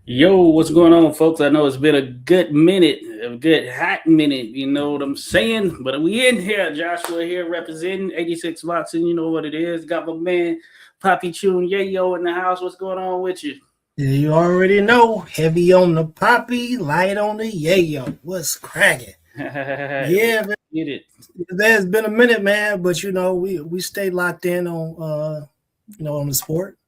Yo, what's going on, folks? I know it's been a good minute, a good hot minute, you know what I'm saying? But we in here, Joshua here representing 86 Boxing, you know what it is. Got my man Poppy Chun Yayo in the house. What's going on with you? Yeah, you already know. Heavy on the poppy, light on the yayo. What's cracking? Yeah, man, Get it. there's been a minute, man, but we stay locked in on on the sport.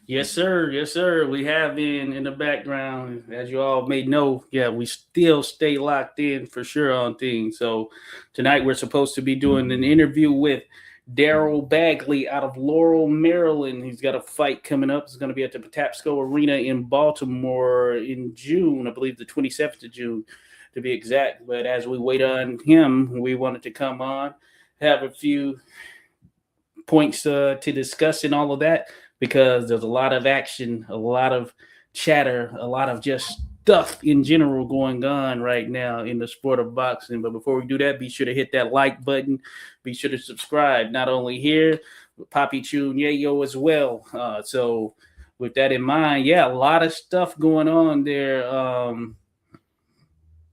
Yes, sir. Yes, sir. We have been in the background, as you all may know. Yeah, we still stay locked in for sure on things. So tonight we're supposed to be doing an interview with Darryl Bagley out of Laurel, Maryland. He's got a fight coming up. It's going to be at the Patapsco Arena in Baltimore in June, I believe the 27th of June to be exact. But as we wait on him, we wanted to come on, have a few points to discuss and all of that because there's a lot of action, a lot of chatter, a lot of just stuff in general going on right now in the sport of boxing. But before we do that, be sure to hit that like button. Be sure to subscribe, not only here, but Poppy Chun Yayo as well. So with that in mind, yeah, a lot of stuff going on there,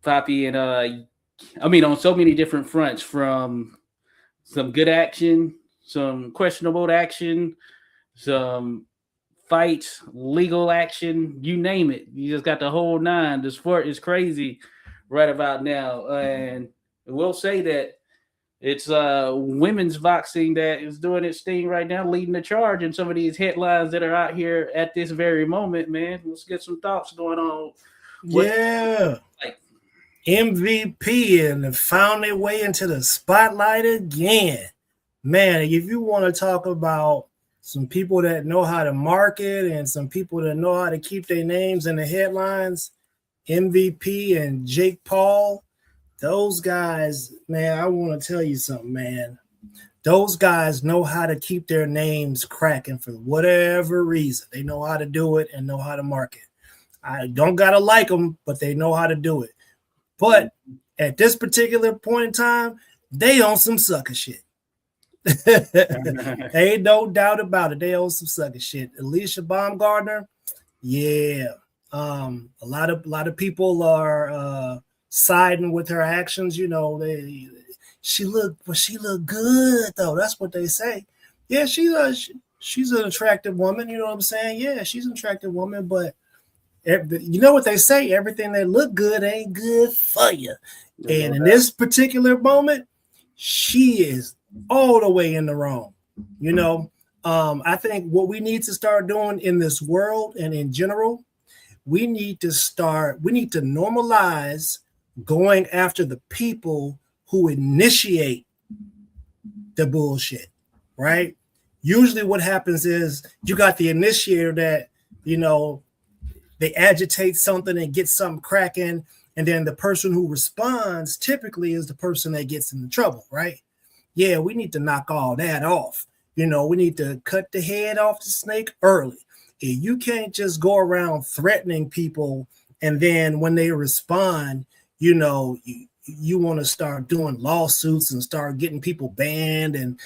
Poppy, and I mean on so many different fronts, from some good action, some questionable action, some fights, legal action, you name it. You just got the whole nine. The sport is crazy right about now. And we'll say that it's women's boxing that is doing its thing right now, leading the charge in some of these headlines that are out here at this very moment, man. Let's get some thoughts going on. What Yeah, like MVP and found their way into the spotlight again. Man, if you want to talk about some people that know how to market and some people that know how to keep their names in the headlines, MVP and Jake Paul, those guys, man, I want to tell you something, man. Those guys know how to keep their names cracking for whatever reason. They know how to do it and know how to market. I don't gotta like them, but they know how to do it. But at this particular point in time, they own some sucker shit. Ain't no doubt about it. They own some sucker shit. Alicia Baumgardner, yeah. A lot of people are siding with her actions. She looked good though. That's what they say. Yeah, she's an attractive woman. You know what I'm saying? Yeah, she's an attractive woman, but you know what they say? Everything that look good ain't good for you. And in this particular moment, she is all the way in the wrong. You know, I think what we need to start doing in this world and in general, we need to normalize going after the people who initiate the bullshit, right? Usually what happens is you got the initiator that, they agitate something and get something cracking. And then the person who responds typically is the person that gets into trouble, right? Yeah, we need to knock all that off. We need to cut the head off the snake early. You can't just go around threatening people and then when they respond, you want to start doing lawsuits and start getting people banned and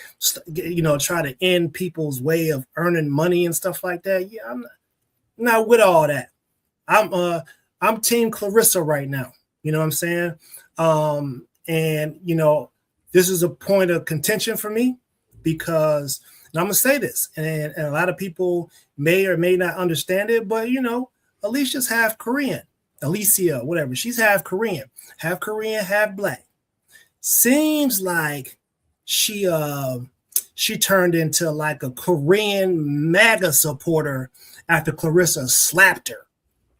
try to end people's way of earning money and stuff like that. Yeah, I'm not with all that. I'm team Clarissa right now. You know what I'm saying? And this is a point of contention for me because I'm gonna say this, and a lot of people may or may not understand it, but Alicia's half Korean. Alicia, whatever, she's half Korean, half black. Seems like she turned into like a Korean MAGA supporter after Clarissa slapped her.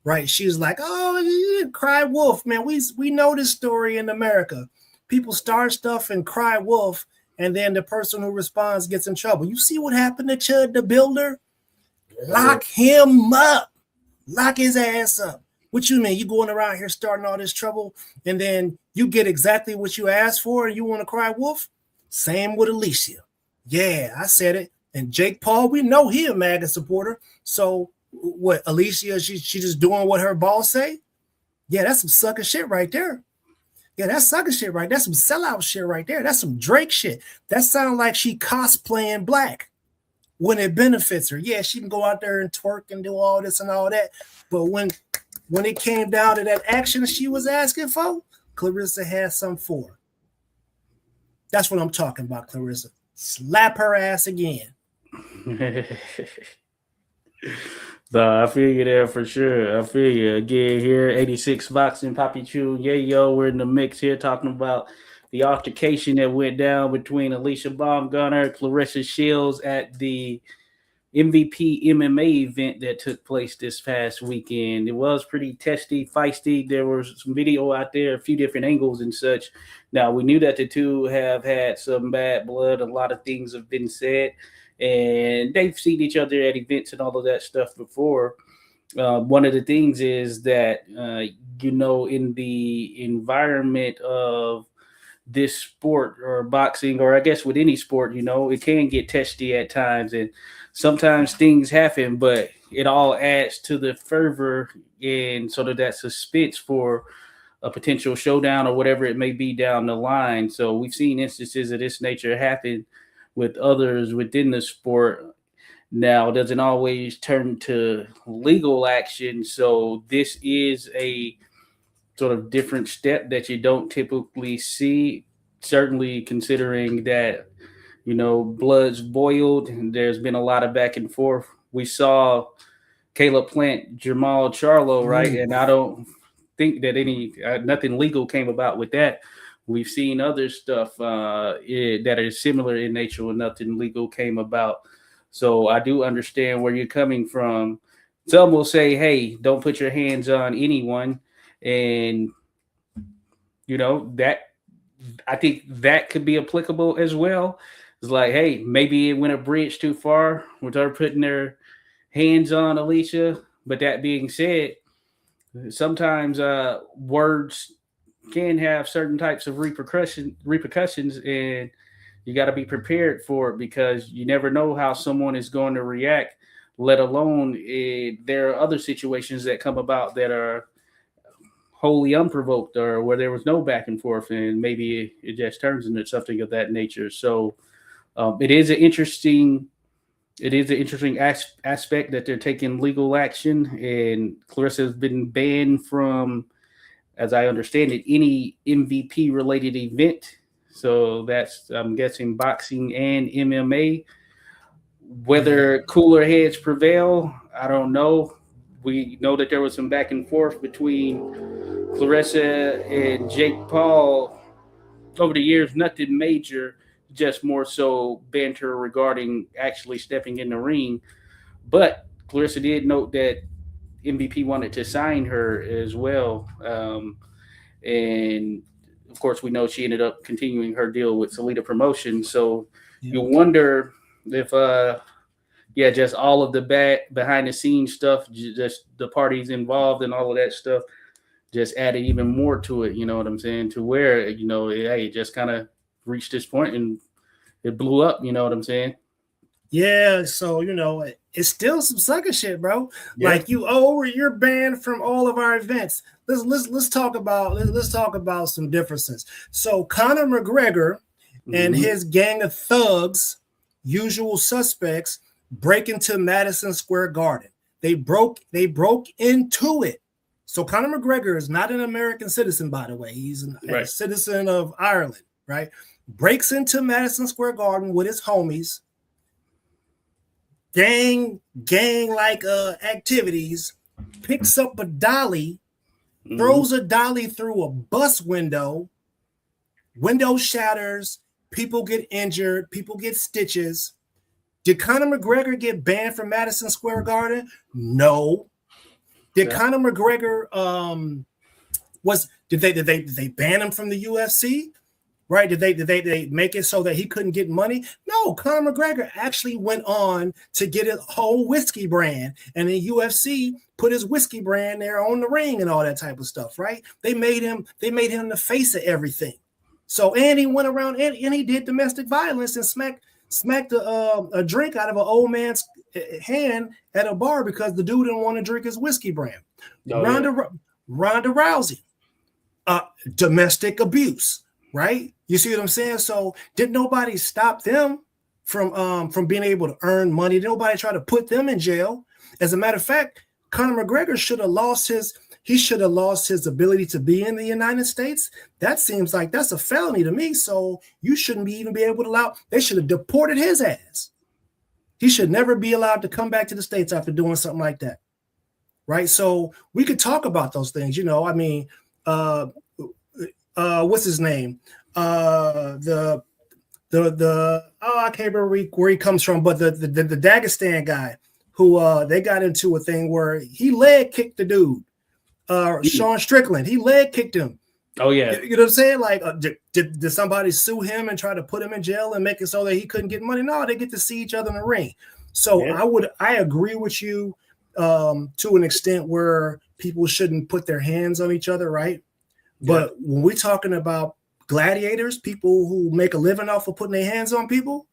Right? She's like, oh, you cry wolf, man. We know this story in America. People start stuff and cry wolf, and then the person who responds gets in trouble. You see what happened to Chud the Builder? Lock him up. Lock his ass up. What you mean? You going around here starting all this trouble, and then you get exactly what you asked for, and you want to cry wolf? Same with Alicia. Yeah, I said it. And Jake Paul, we know he a MAGA supporter. So what, Alicia, she just doing what her boss say? Yeah, that's some sucker shit right there. Yeah, that's sucker shit right. That's some sellout shit right there. That's some Drake shit. That sounds like she cosplaying black. when it benefits her. Yeah, she can go out there and twerk and do all this and all that. But when it came down to that action she was asking for, Clarissa had some for her. That's what I'm talking about, Clarissa. Slap her ass again. No, I feel you there for sure. I feel you. Again, here, 86 Boxing, Poppy Chew, yo, we're in the mix here talking about the altercation that went down between Alicia Baumgartner, Clarissa Shields at the MVP MMA event that took place this past weekend. It was pretty testy, feisty. There was some video out there, a few different angles and such. Now, we knew that the two have had some bad blood. A lot of things have been said, and they've seen each other at events and all of that stuff before. One of the things is that, in the environment of this sport or boxing, or I guess with any sport, it can get testy at times, and sometimes things happen, but it all adds to the fervor and sort of that suspense for a potential showdown or whatever it may be down the line. So we've seen instances of this nature happen with others within the sport. Now, it doesn't always turn to legal action. So this is a sort of different step that you don't typically see, certainly considering that, blood's boiled and there's been a lot of back and forth. We saw Caleb Plant, Jamal Charlo, right? And I don't think that nothing legal came about with that. We've seen other stuff that are similar in nature when nothing legal came about. So I do understand where you're coming from. Some will say, hey, don't put your hands on anyone. And, that I think that could be applicable as well. It's like, hey, maybe it went a bridge too far with her putting their hands on Alicia. But that being said, sometimes words can have certain types of repercussions, and you got to be prepared for it because you never know how someone is going to react, let alone there are other situations that come about that are wholly unprovoked or where there was no back and forth, and maybe it just turns into something of that nature. So it is an interesting aspect that they're taking legal action, and Clarissa has been banned from, as I understand it, any MVP related event. So that's, I'm guessing, boxing and MMA. Whether cooler heads prevail, I don't know. We know that there was some back and forth between Clarissa and Jake Paul over the years. Nothing major, just more so banter regarding actually stepping in the ring. But Clarissa did note that MVP wanted to sign her as well. And of course, we know she ended up continuing her deal with Salida Promotions. So you wonder if, just all of the behind the scenes stuff, just the parties involved and all of that stuff, just added even more to it. You know what I'm saying? To where, it just kind of reached this point and it blew up. You know what I'm saying? Yeah. So, it's still some sucker shit, bro. Yeah. Like you're banned from all of our events. Let's talk about some differences. So Conor McGregor and his gang of thugs, usual suspects, break into Madison Square Garden. They broke into it. So Conor McGregor is not an American citizen, by the way. He's a citizen of Ireland, right? Breaks into Madison Square Garden with his homies. Gang like activities, picks up a dolly, throws a dolly through a bus window shatters, people get injured, people get stitches. Did Conor McGregor get banned from Madison Square Garden? No. Did Conor McGregor did they ban him from the UFC? Right? Did they make it so that he couldn't get money? No, Conor McGregor actually went on to get a whole whiskey brand, and the UFC put his whiskey brand there on the ring and all that type of stuff, right? They made him the face of everything. So, and he went around and he did domestic violence and smacked a drink out of an old man's hand at a bar because the dude didn't want to drink his whiskey brand. Ronda Rousey, domestic abuse. Right? You see what I'm saying? So did nobody stop them from being able to earn money. Nobody tried to put them in jail. As a matter of fact, Conor McGregor should have lost his ability to be in the United States. That seems like that's a felony to me. So you shouldn't even be able to allow. They should have deported his ass. He should never be allowed to come back to the States after doing something like that. Right. So we could talk about those things. You know, I mean, what's his name? I can't remember where he comes from, but the Dagestan guy who they got into a thing where he leg kicked the dude. Sean Strickland, he leg kicked him. Oh yeah, you know what I'm saying? Like, did somebody sue him and try to put him in jail and make it so that he couldn't get money? No, they get to see each other in the ring. So yeah. I agree with you to an extent where people shouldn't put their hands on each other, right? Yeah. But when we're talking about gladiators, people who make a living off of putting their hands on people,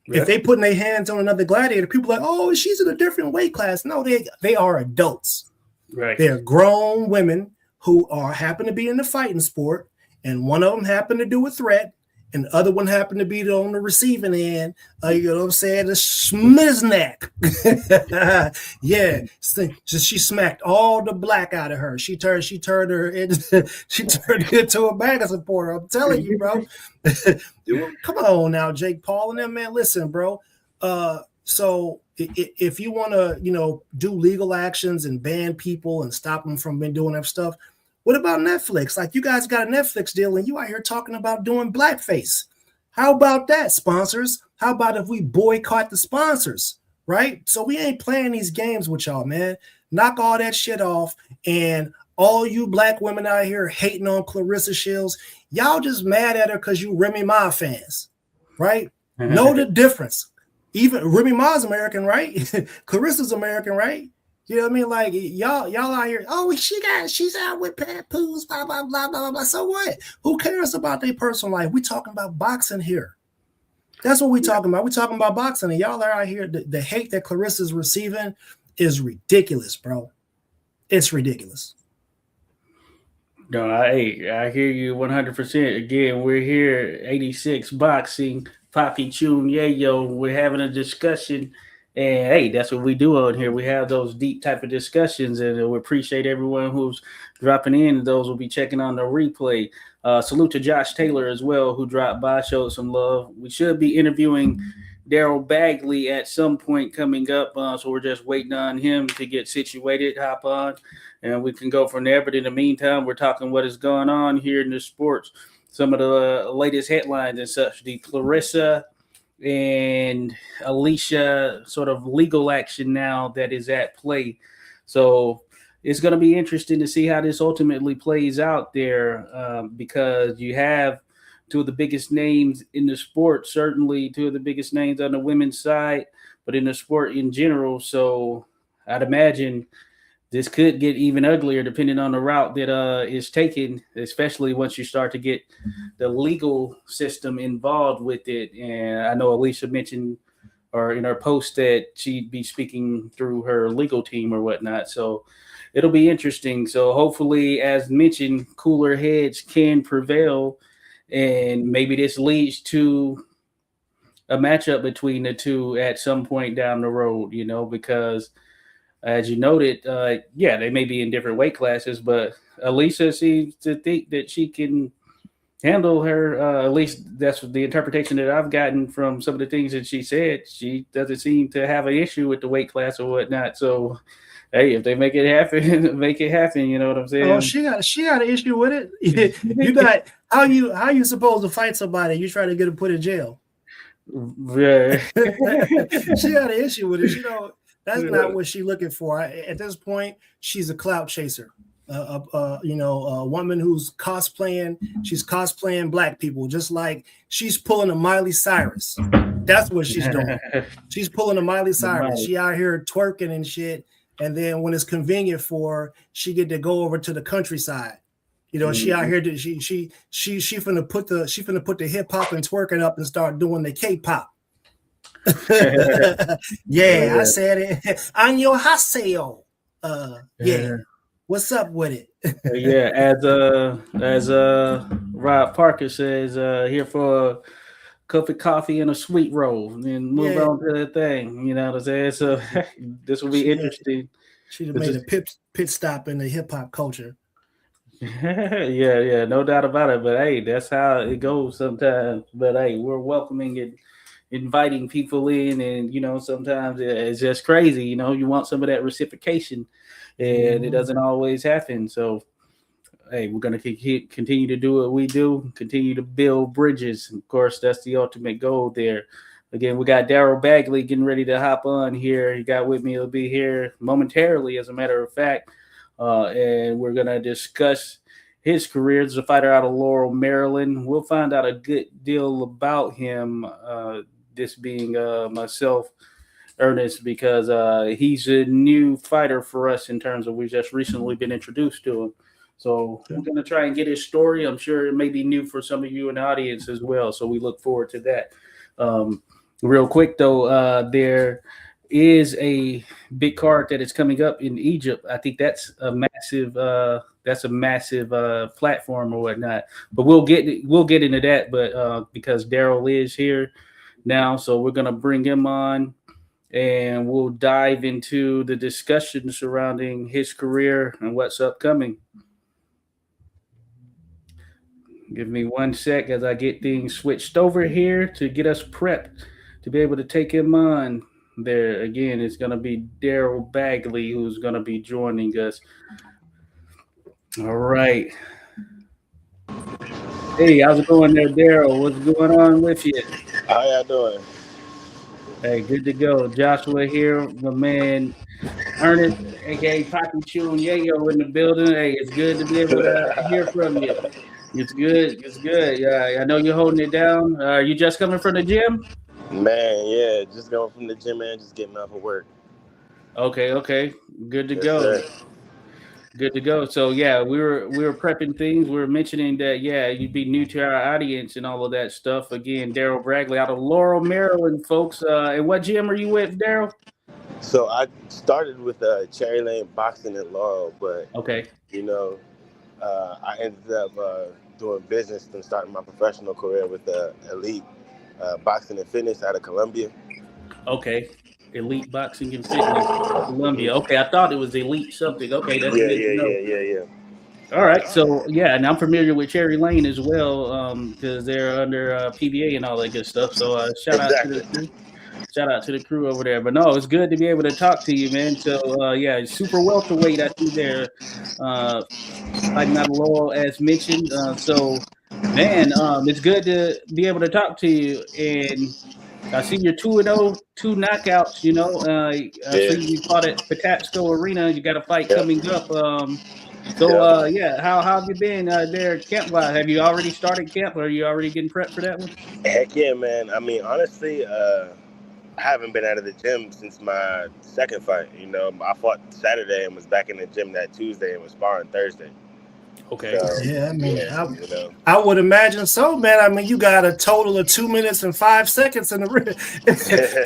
if they putting their hands on another gladiator, people are like, oh, she's in a different weight class. No, they are adults. Right. They're grown women who happen to be in the fighting sport, and one of them happened to do a threat, and the other one happened to be on the receiving end. You know what I'm saying? The schmiznak. Yeah. So she smacked all the black out of her. She turned her into a MAGA supporter. I'm telling you, bro. Come on now, Jake Paul and them, man. Listen, bro. So if you want to, do legal actions and ban people and stop them from doing that stuff, what about Netflix? Like, you guys got a Netflix deal and you out here talking about doing blackface. How about that, sponsors? How about if we boycott the sponsors, right? So we ain't playing these games with y'all, man. Knock all that shit off. And all you black women out here hating on Clarissa Shields, y'all just mad at her because you Remy Ma fans, right? Know the difference. Even Remy Ma's American, right? Clarissa's American, right? You know what I mean? Like, y'all out here, oh, she's out with papoose, blah, blah, blah, blah, blah. So what? Who cares about their personal life? We talking about boxing here. That's what we talking about. We talking about boxing, and y'all are out here. The hate that Clarissa's receiving is ridiculous, bro. It's ridiculous. No, I hear you 100%. Again, we're here, 86 Boxing, Poppy Chun Yayo. We're having a discussion. And hey, that's what we do on here. We have those deep type of discussions, and we appreciate everyone who's dropping in. Those will be checking on the replay. Salute to Josh Taylor as well, who dropped by, showed some love. We should be interviewing Darryl Bagley at some point coming up, so we're just waiting on him to get situated, hop on, and we can go from there. But in the meantime, we're talking what is going on here in the sports, some of the latest headlines and such. The Clarissa and Alicia sort of legal action now that is at play. So it's going to be interesting to see how this ultimately plays out there, because you have two of the biggest names in the sport, certainly two of the biggest names on the women's side, but in the sport in general. So I'd imagine this could get even uglier depending on the route that is taken, especially once you start to get the legal system involved with it. And I know Alicia mentioned, or in her post, that she'd be speaking through her legal team or whatnot. So it'll be interesting. So hopefully, as mentioned, cooler heads can prevail, and maybe this leads to a matchup between the two at some point down the road, because as you noted, they may be in different weight classes, but Alicia seems to think that she can handle her. At least that's the interpretation that I've gotten from some of the things that she said. She doesn't seem to have an issue with the weight class or whatnot. So, hey, if they make it happen, make it happen. You know what I'm saying? Oh, she got an issue with it. You got how you supposed to fight somebody? You try to get them put in jail. Yeah. She got an issue with it. That's not what she's looking for. At this point, she's a clout chaser. A woman who's cosplaying. She's cosplaying black people, just like she's pulling a Miley Cyrus. That's what she's doing. She's pulling a Miley Cyrus. She out here twerking and shit. And then when it's convenient for her, she get to go over to the countryside. She out here. She finna put the hip hop and twerking up and start doing the K-pop. Yeah, I said it. Año haseo. What's up with it? As Rob Parker says, here for cup of coffee and a sweet roll, and then move Yeah, on to the thing. You know what I'm saying? So this will be she had interesting. she'd have This made is a pit stop in the hip hop culture. yeah, no doubt about it. But hey, that's how it goes sometimes. But hey, we're welcoming and inviting people in, and sometimes it's just crazy. You want some of that reciprocation, and it Mhm. doesn't always happen. So hey, we're gonna continue to do what we do, continue to build bridges. Of course, that's the ultimate goal there. Again, we got Darryl Bagley getting ready to hop on here. He got with me. He'll be here momentarily, as a matter of fact, and we're gonna discuss his career as a fighter out of Laurel, Maryland. We'll find out a good deal about him. This being myself, Ernest, because he's a new fighter for us in terms of we've just recently been introduced to him. So we're going to try and get his story. I'm sure it may be new for some of you in the audience as well. So we look forward to that. Um, Real quick, though, there is a big card that is coming up in Egypt. I think that's a massive platform or whatnot. But we'll get into that. But because Darryl is here now, so we're gonna bring him on and we'll dive into the discussion surrounding his career and what's upcoming. Give me one sec as I get things switched over here to get us prepped to be able to take him on. There again, it's going to be Darryl Bagley who's going to be joining us. All right. Hey, how's it going there, Darryl? What's going on with you? How y'all doing? Hey, good to go. Joshua here, my man Ernest, aka Poppy Chew and Yayo in the building. Hey, it's good to be able to hear from you. It's good. It's good. Yeah, I know you're holding it down. Are you just coming from the gym? Man, yeah, just going from the gym and just getting off of work. Okay, okay. Good to Yes, go. sir. Good to go. So yeah, we were prepping things. We were mentioning that yeah, you'd be new to our audience and all of that stuff. Again, Darryl Bagley out of Laurel, Maryland, folks. And what gym are you with, Darryl? So I started with Cherry Lane Boxing in Laurel, but Okay. you know, I ended up doing business and starting my professional career with Elite Boxing and Fitness out of Columbia. Okay. Elite Boxing and Fitness, Columbia. Hmm. Okay, I thought it was Elite something. Okay, that's Yeah, good to yeah, know. yeah, yeah, yeah. All right, so yeah, and I'm familiar with Cherry Lane as well, because they're under PBA and all that good stuff. So shout out to the Exactly. crew. Shout out to the crew over there. But no, it's good to be able to talk to you, man. So yeah, super welterweight. I see there, uh, fighting out of Laurel as mentioned. So man, it's good to be able to talk to you. And I see you're 2-0, two knockouts. I see Yeah, you fought at Patapsco Arena. You got a fight yeah, coming up. So yeah. yeah, how have you been there camp wise? Have you already started camp, or are you already getting prepped for that one? Heck yeah, man. I mean, honestly, I haven't been out of the gym since my second fight. I fought Saturday and was back in the gym that Tuesday and was sparring Thursday. Okay. So, Yeah, I mean, yeah, I would imagine so, man. I mean, you got a total of 2 minutes and 5 seconds in the ring.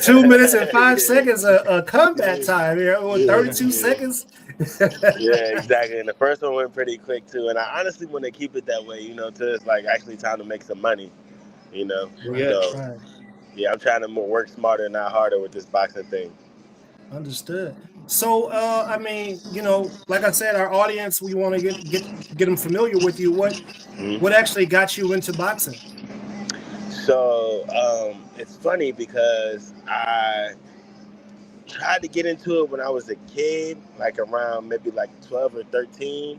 2 minutes and five seconds a combat time here, or yeah, 32 yeah, seconds. yeah, exactly. And the first one went pretty quick too. And I honestly want to keep it that way, till it's like actually time to make some money, you know. Right, Yeah. So, right. yeah, I'm trying to work smarter, not harder with this boxing thing. Understood. So, I mean, like I said, our audience, we want to get them familiar with you. What Mhm. actually got you into boxing? So, it's funny because I tried to get into it when I was a kid, like around maybe like 12 or 13,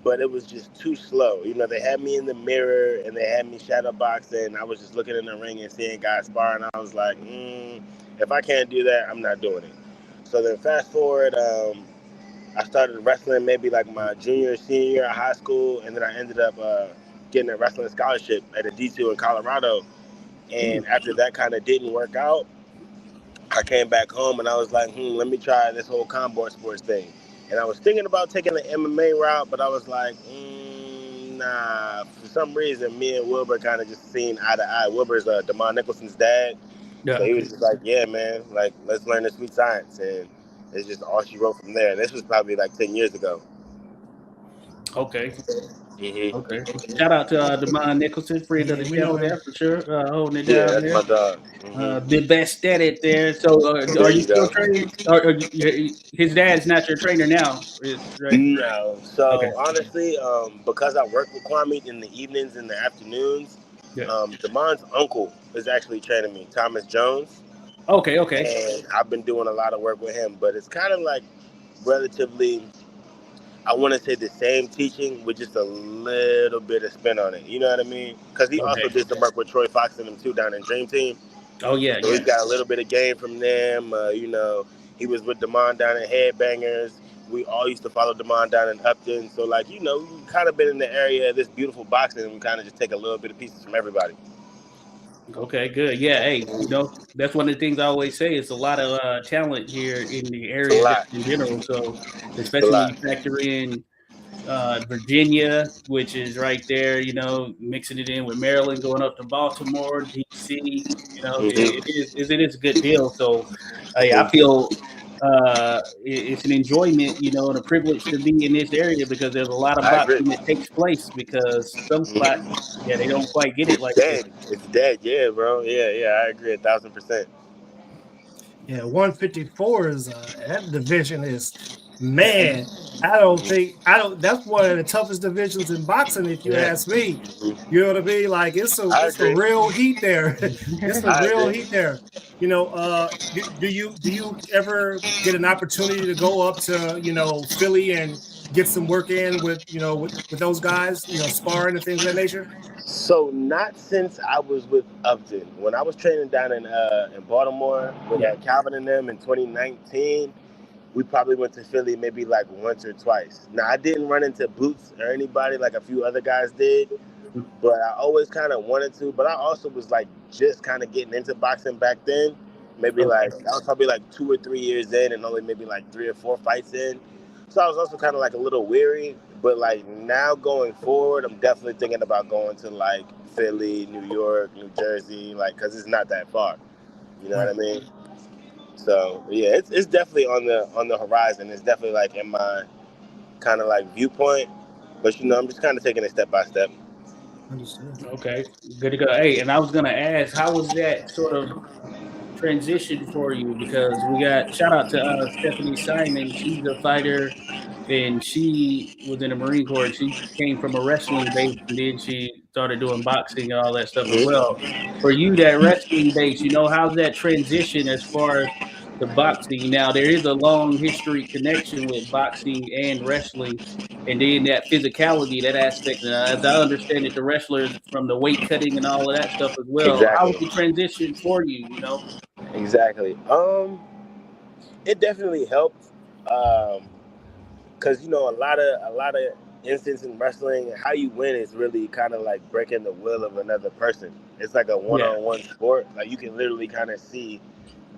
but it was just too slow. They had me in the mirror and they had me shadow boxing. I was just looking in the ring and seeing guys sparring. I was like, if I can't do that, I'm not doing it. So then fast forward, I started wrestling maybe like my junior, senior year of high school, and then I ended up getting a wrestling scholarship at a D2 in Colorado. Hmm. And after that kind of didn't work out, I came back home and I was like, let me try this whole combat sports thing. And I was thinking about taking the MMA route, but I was like, nah. For some reason, me and Wilbur kind of just seen eye to eye. Wilbur's Damon Nicholson's dad. Yeah. So he was just like, yeah, man, like, let's learn the sweet science. And it's just all she wrote from there. And this was probably like 10 years ago. Okay. Mm-hmm. Okay. Shout out to Demond Nicholson, friend of Yeah, the we know channel him. there for sure, holding it Yeah, down that's there. my dog. Mm-hmm. The best at it there. So, There are you you still go. training? His dad's not your trainer now, right? No. Okay. So honestly, because I work with Kwame in the evenings and the afternoons, Yeah. Damon's uncle is actually training me, Thomas Jones, Okay. Okay. and I've been doing a lot of work with him. But it's kind of like relatively, I want to say the same teaching with just a little bit of spin on it. You know what I mean? Because he also Okay. did some work with Troy Fox and them too down in Dream Team. Oh yeah. So he's Yeah. got a little bit of game from them. He was with Damon down in Headbangers. We all used to follow Damon down in Upton. So, like, we kind of been in the area of this beautiful boxing, and we kind of just take a little bit of pieces from everybody. Okay. Good. Yeah. Hey, that's one of the things I always say. It's a lot of talent here in the It's a area just lot. in general. So, It's a especially when lot. you factor in Virginia, which is right there, mixing it in with Maryland, going up to Baltimore, DC, Mm-hmm. it is a good deal. So I Mm-hmm. feel it's an enjoyment, and a privilege to be in this area because there's a lot of I agree. boxing that takes place because some spots, Mm-hmm. yeah, they don't quite get it It's like this. dead. It's dead. Yeah, bro. Yeah, yeah. I agree 1,000%. Yeah, 154 is that division is, man. I don't. That's one of the toughest divisions in boxing, if you Yeah. ask me. Mm-hmm. You know what I mean? Like I it's a agree. real heat there. It's a I real agree. heat there. Do you ever get an opportunity to go up to Philly and get some work in with with those guys, sparring and things of that nature? So not since I was with Upton. When I was training down in Baltimore with Yeah. Calvin and them in 2019, we probably went to Philly maybe like once or twice. Now I didn't run into Boots or anybody like a few other guys did, but I always kind of wanted to. But I also was like just kind of getting into boxing back then. Maybe Okay. like I was probably like 2 or 3 years in, and only maybe like 3 or 4 fights in. So I was also kind of like a little weary. But like now going forward, I'm definitely thinking about going to like Philly, New York, New Jersey, like because it's not that far. You know what Right. I mean? So yeah, it's definitely on the horizon. It's definitely like in my kind of like viewpoint. But I'm just kind of taking it step by step. Understood. Okay. Good to go. Hey, and I was gonna ask, how was that sort of transition for you? Because we got shout out to Stephanie Simon. She's a fighter, and she was in the Marine Corps. And she came from a wrestling base, and then she started doing boxing and all that stuff as Mm-hmm. well. For you, that wrestling base, how's that transition as far as the boxing? Now there is a long history connection with boxing and wrestling. And then that physicality, that aspect, as I understand it, the wrestlers from the weight cutting and all of that stuff as well. How was Exactly. the transition for you? Exactly. It definitely helped. Because a lot of instances in wrestling, how you win is really kind of like breaking the will of another person. It's like a Yeah. one-on-one sport. Like you can literally kind of see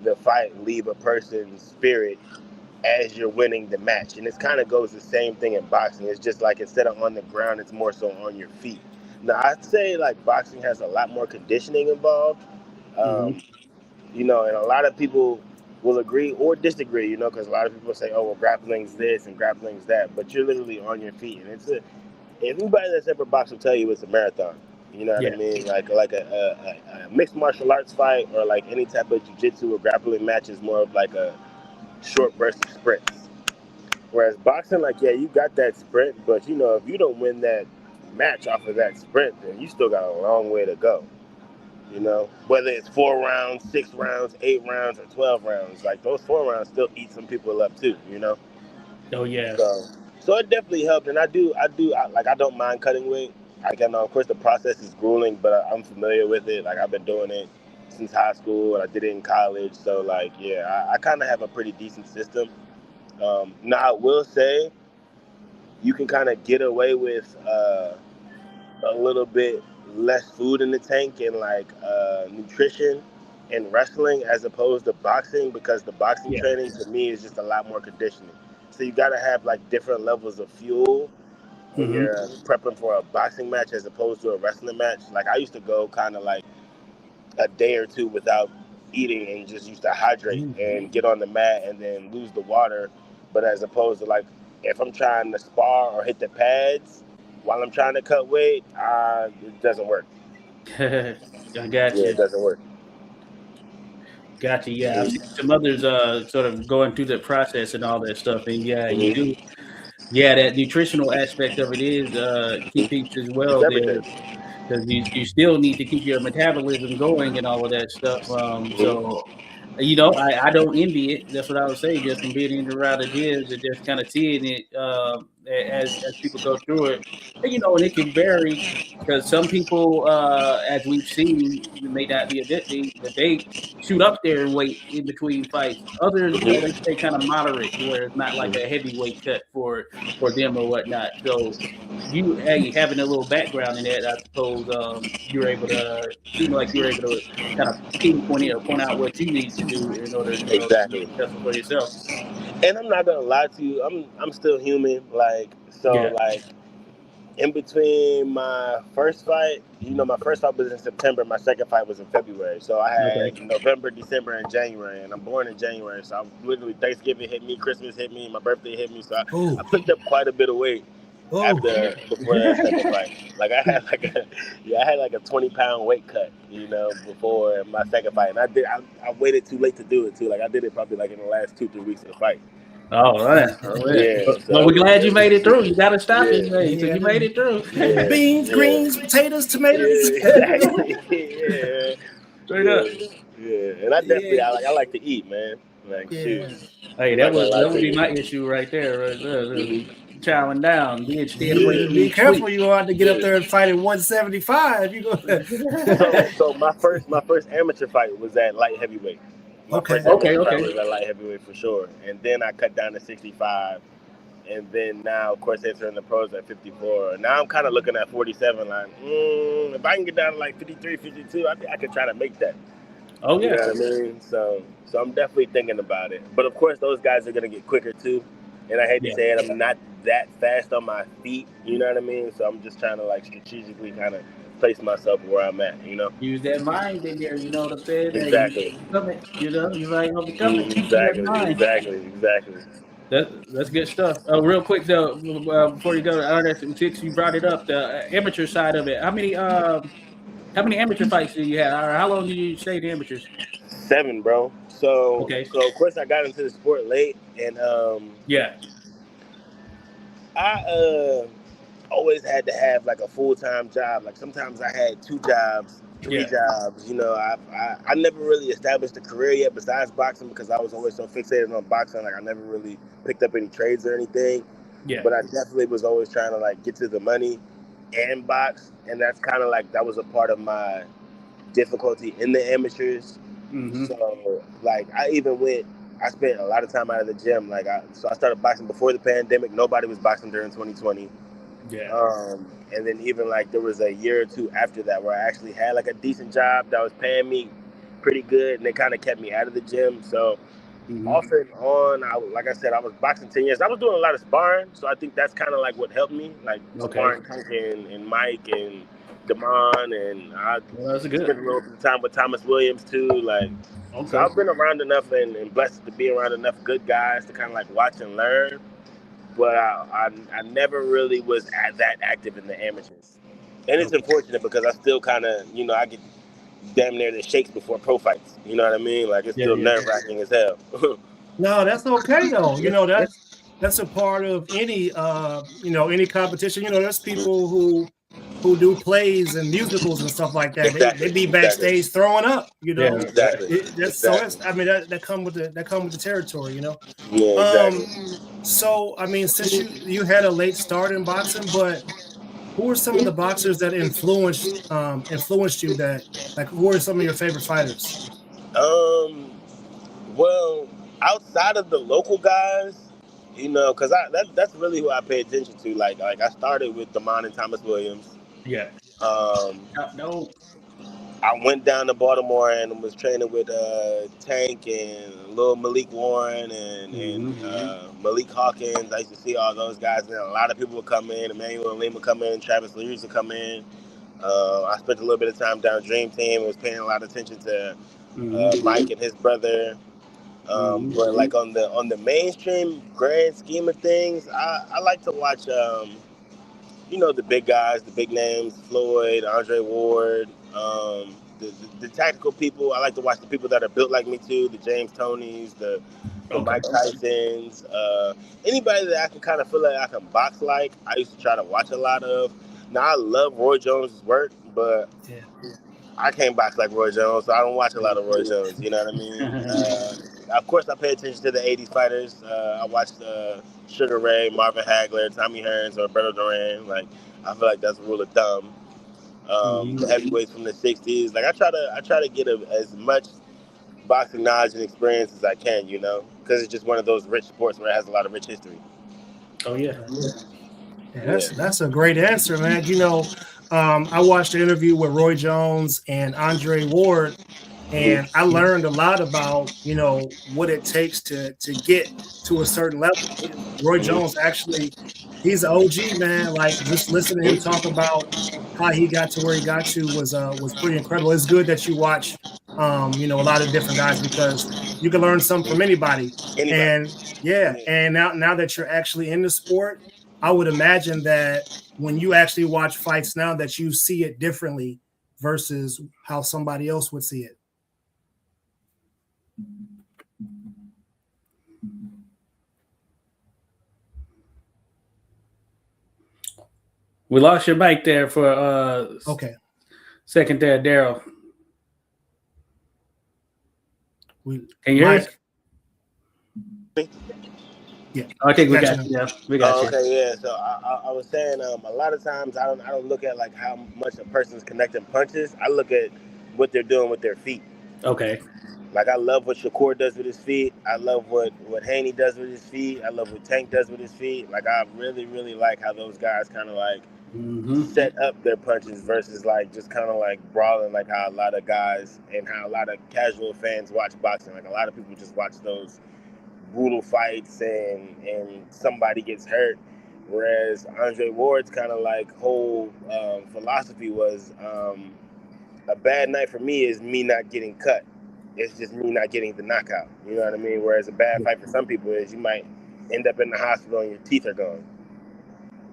the fight leave a person's spirit as you're winning the match, and it kind of goes the same thing in boxing. It's just like instead of on the ground, it's more so on your feet. Now I'd say like boxing has a lot more conditioning involved. Hmm. Um, and a lot of people will agree or disagree, because a lot of people say, oh, well, grappling's this and grappling's that, but you're literally on your feet. And anybody that's ever boxed will tell you it's a marathon. You know what I Yeah. mean? Like a mixed martial arts fight or like any type of jiu-jitsu or grappling match is more of like a short burst of sprints. Whereas boxing, like, yeah, you got that sprint, but if you don't win that match off of that sprint, then you still got a long way to go. Whether it's 4 rounds, 6 rounds, 8 rounds, or 12 rounds, like those 4 rounds still eat some people up too. Oh yeah. So it definitely helped, and I don't mind cutting weight. I know, of course, the process is grueling, but I'm familiar with it. Like I've been doing it since high school, and I did it in college. So like, yeah, I kind of have a pretty decent system. Now I will say you can kind of get away with a little bit less food in the tank and like nutrition in wrestling as opposed to boxing, because the boxing Yeah. training to me is just a lot more conditioning. So you got to have like different levels of fuel when Hmm. you're prepping for a boxing match as opposed to a wrestling match. Like I used to go kind of like a day or two without eating and just used to hydrate and get on the mat and then lose the water. But as opposed to like if I'm trying to spar or hit the pads, while I'm trying to cut weight, it doesn't work. I got Yeah, it you. doesn't work. Got you. Yeah, I've Mhm. seen some others sort of going through the process and all that stuff. And yeah, you Mhm. do. Yeah, that nutritional aspect of it is key piece as It's well there, everything. because you still need to keep your metabolism going and all of that stuff. Mhm. I don't envy it. That's what I would say, just from being in and around the gyms and just kind of seeing it as people go through it. And it can vary because some people, as we've seen, may not be addicted, but they shoot up there in weight in between fights. Others, they Mhm. stay kind of moderate to where it's not like a heavyweight cut for them or whatnot. So having a little background in that, I suppose you're able to seem like you're able to kind of pinpoint it or point out what you need to do in order, to be Exactly. successful for yourself. And I'm not gonna lie to you. I'm still human. Yeah. Like in between my first fight, my first fight was in September. My second fight was in February. So I Okay. had November, December, and January. And I'm born in January. So I literally Thanksgiving hit me, Christmas hit me, my birthday hit me. So I Oh, picked up quite a bit of weight oh, after before that second fight. Like I had like a 20-pound weight cut, before my second fight. And I waited too late to do it too. Like I did it probably like in the last 2-3 weeks of the fight. All right. All right. Yeah, Well, so we're glad you made it through. You got to stop yeah, it, man. So yeah. you made it through. yeah, Beans, yeah, greens, potatoes, yeah, tomatoes. exactly. Yeah, Straight up. yeah, yeah. And I Yeah, definitely I like to eat, man. Like shoot, yeah, Hey, I'm not gonna lie that to would be you. my issue right there. Right there. Hmm. Chowing down, being staying away yeah. from Be these careful. sweets. You gonna have to get up Yeah. there and fight at 175. You So my first amateur fight was at light heavyweight. My Okay. first Okay. amateur fight Okay. was at light heavyweight for sure, and then I cut down to 65, and then now of course entering the pros at 54. Now I'm kind of looking at 47. Like, if I can get down to like 53, 52, I think I could try to make that. Oh You know yeah. what I mean? So I'm definitely thinking about it. But of course, those guys are gonna get quicker too. And I hate to Yeah. say it, I'm not that fast on my feet. You know what I mean? So I'm just trying to like strategically kind of place myself where I'm at. Use that mind in there. You know what I'm saying? Hey, you Exactly. overcome it. You might overcome it. Keep that Exactly. mind. Exactly. Exactly. That's good stuff. Real quick though, before you go, I know that since you brought it up, the amateur side of it. How many amateur fights do you have, or how long do you stay in amateurs? 7, bro. So Okay. so of course I got into the sport late, and Yeah. I always had to have like a full-time job. Like sometimes I had 2 jobs, three Yeah. jobs. I never really established a career yet besides boxing because I was always so fixated on boxing. Like I never really picked up any trades or anything. Yeah. But I definitely was always trying to like get to the money and box, and that's kind of like that was a part of my difficulty in the amateurs. Mm-hmm. So like I spent a lot of time out of the gym. I started boxing before the pandemic. Nobody was boxing during 2020. Yeah. And then even like there was a year or two after that where I actually had like a decent job that was paying me pretty good, and they kind of kept me out of the gym. So Mm-hmm. off and on, like I said, I was boxing 10 years. I was doing a lot of sparring, so I think that's kind of like what helped me, like Okay. sparring Tank and Mike and Damon, and I Well, that's good. spent a little bit of time with Thomas Williams too. So Okay. I've been around enough and blessed to be around enough good guys to kind of like watch and learn. But I never really was that active in the amateurs, and it's Okay. unfortunate because I still kind of I get damn near the shakes before pro fights. You know what I mean? Like it's Yeah. still Yeah. nerve wracking as hell. No, that's okay though. Yeah. That's a part of any competition. There's people who do plays and musicals and stuff like that. They Exactly, be exactly, backstage throwing up. Yeah. Right. exactly, That's exactly. I mean that come with the territory. Yeah, Um, exactly. so I mean, since you had a late start in boxing, but who are some of the boxers that influenced you? That like who are some of your favorite fighters? Um, well, outside of the local guys, because that's really who I pay attention to. Like I started with Damon and Thomas Williams. Yeah. Um, No. I went down to Baltimore and was training with Tank and Lil Malik Warren and Mm-hmm. Malik Hawkins. I used to see all those guys, and a lot of people would come in. Emmanuel Lima would come in. Travis Lee used to come in. I spent a little bit of time down Dream Team. Was paying a lot of attention to Mm-hmm. Mike and his brother. Mm-hmm. But like on the mainstream grand scheme of things, I like to watch the big guys, the big names, Floyd, Andre Ward, the tactical people. I like to watch the people that are built like me too, the James Tonys, the Mike Tysons, anybody that I can kind of feel like I can box like. I used to try to watch a lot of. Now I love Roy Jones' work, but I can't box like Roy Jones, so I don't watch a lot of Roy Jones. You know what I mean? Of course, I pay attention to the '80s fighters. I watched Sugar Ray, Marvin Hagler, Tommy Hearns, or Roberto Duran. Like, I feel like that's a rule of thumb. The heavyweights from the '60s. Like, I try to get as much boxing knowledge and experience as I can. Because it's just one of those rich sports where it has a lot of rich history. Oh yeah. That's a great answer, man. I watched an interview with Roy Jones and Andre Ward, and I learned a lot about what it takes to get to a certain level. Roy Jones actually, he's an OG, man. Like, just listening to him talk about how he got to where he got to was pretty incredible. It's good that you watch a lot of different guys, because you can learn something from anybody. And now that you're actually in the sport, I would imagine that when you actually watch fights now, that you see it differently versus how somebody else would see it. We lost your mic there for second there, Darryl. Can you hear us? Yeah, I think we got you. Yeah, we got you. Okay, yeah. So I was saying, a lot of times I don't look at like how much a person's connecting punches. I look at what they're doing with their feet. Okay. Like, I love what Shakur does with his feet. I love what Haney does with his feet. I love what Tank does with his feet. Like, I really, really like how those guys kind of like set up their punches versus like just kind of like brawling, like how a lot of guys and how a lot of casual fans watch boxing. Like, a lot of people just watch those brutal fights and somebody gets hurt, whereas Andre Ward's kind of like whole philosophy was a bad night for me is me not getting cut. It's just me not getting the knockout. You know what I mean? Whereas a bad fight for some people is you might end up in the hospital and your teeth are gone.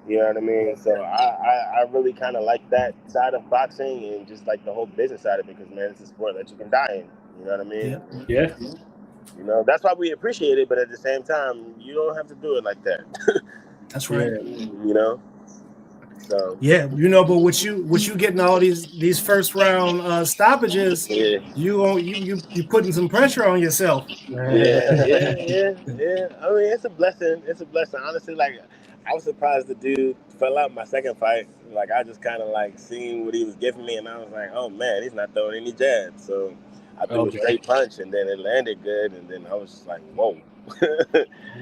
You know what I mean? So I really kind of like that side of boxing and just like the whole business side of it, because, man, it's a sport that you can die in. You know what I mean? Yeah. That's why we appreciate it, but at the same time, you don't have to do it like that. That's right. So but with you getting all these first round stoppages, you putting some pressure on yourself. Yeah. I mean, it's a blessing. Honestly, like, I was surprised the dude fell out my second fight. Like, I just kind of like seen what he was giving me, and I was like, oh man, he's not throwing any jabs. So I threw a straight punch, and then it landed good, and then I was just like, whoa.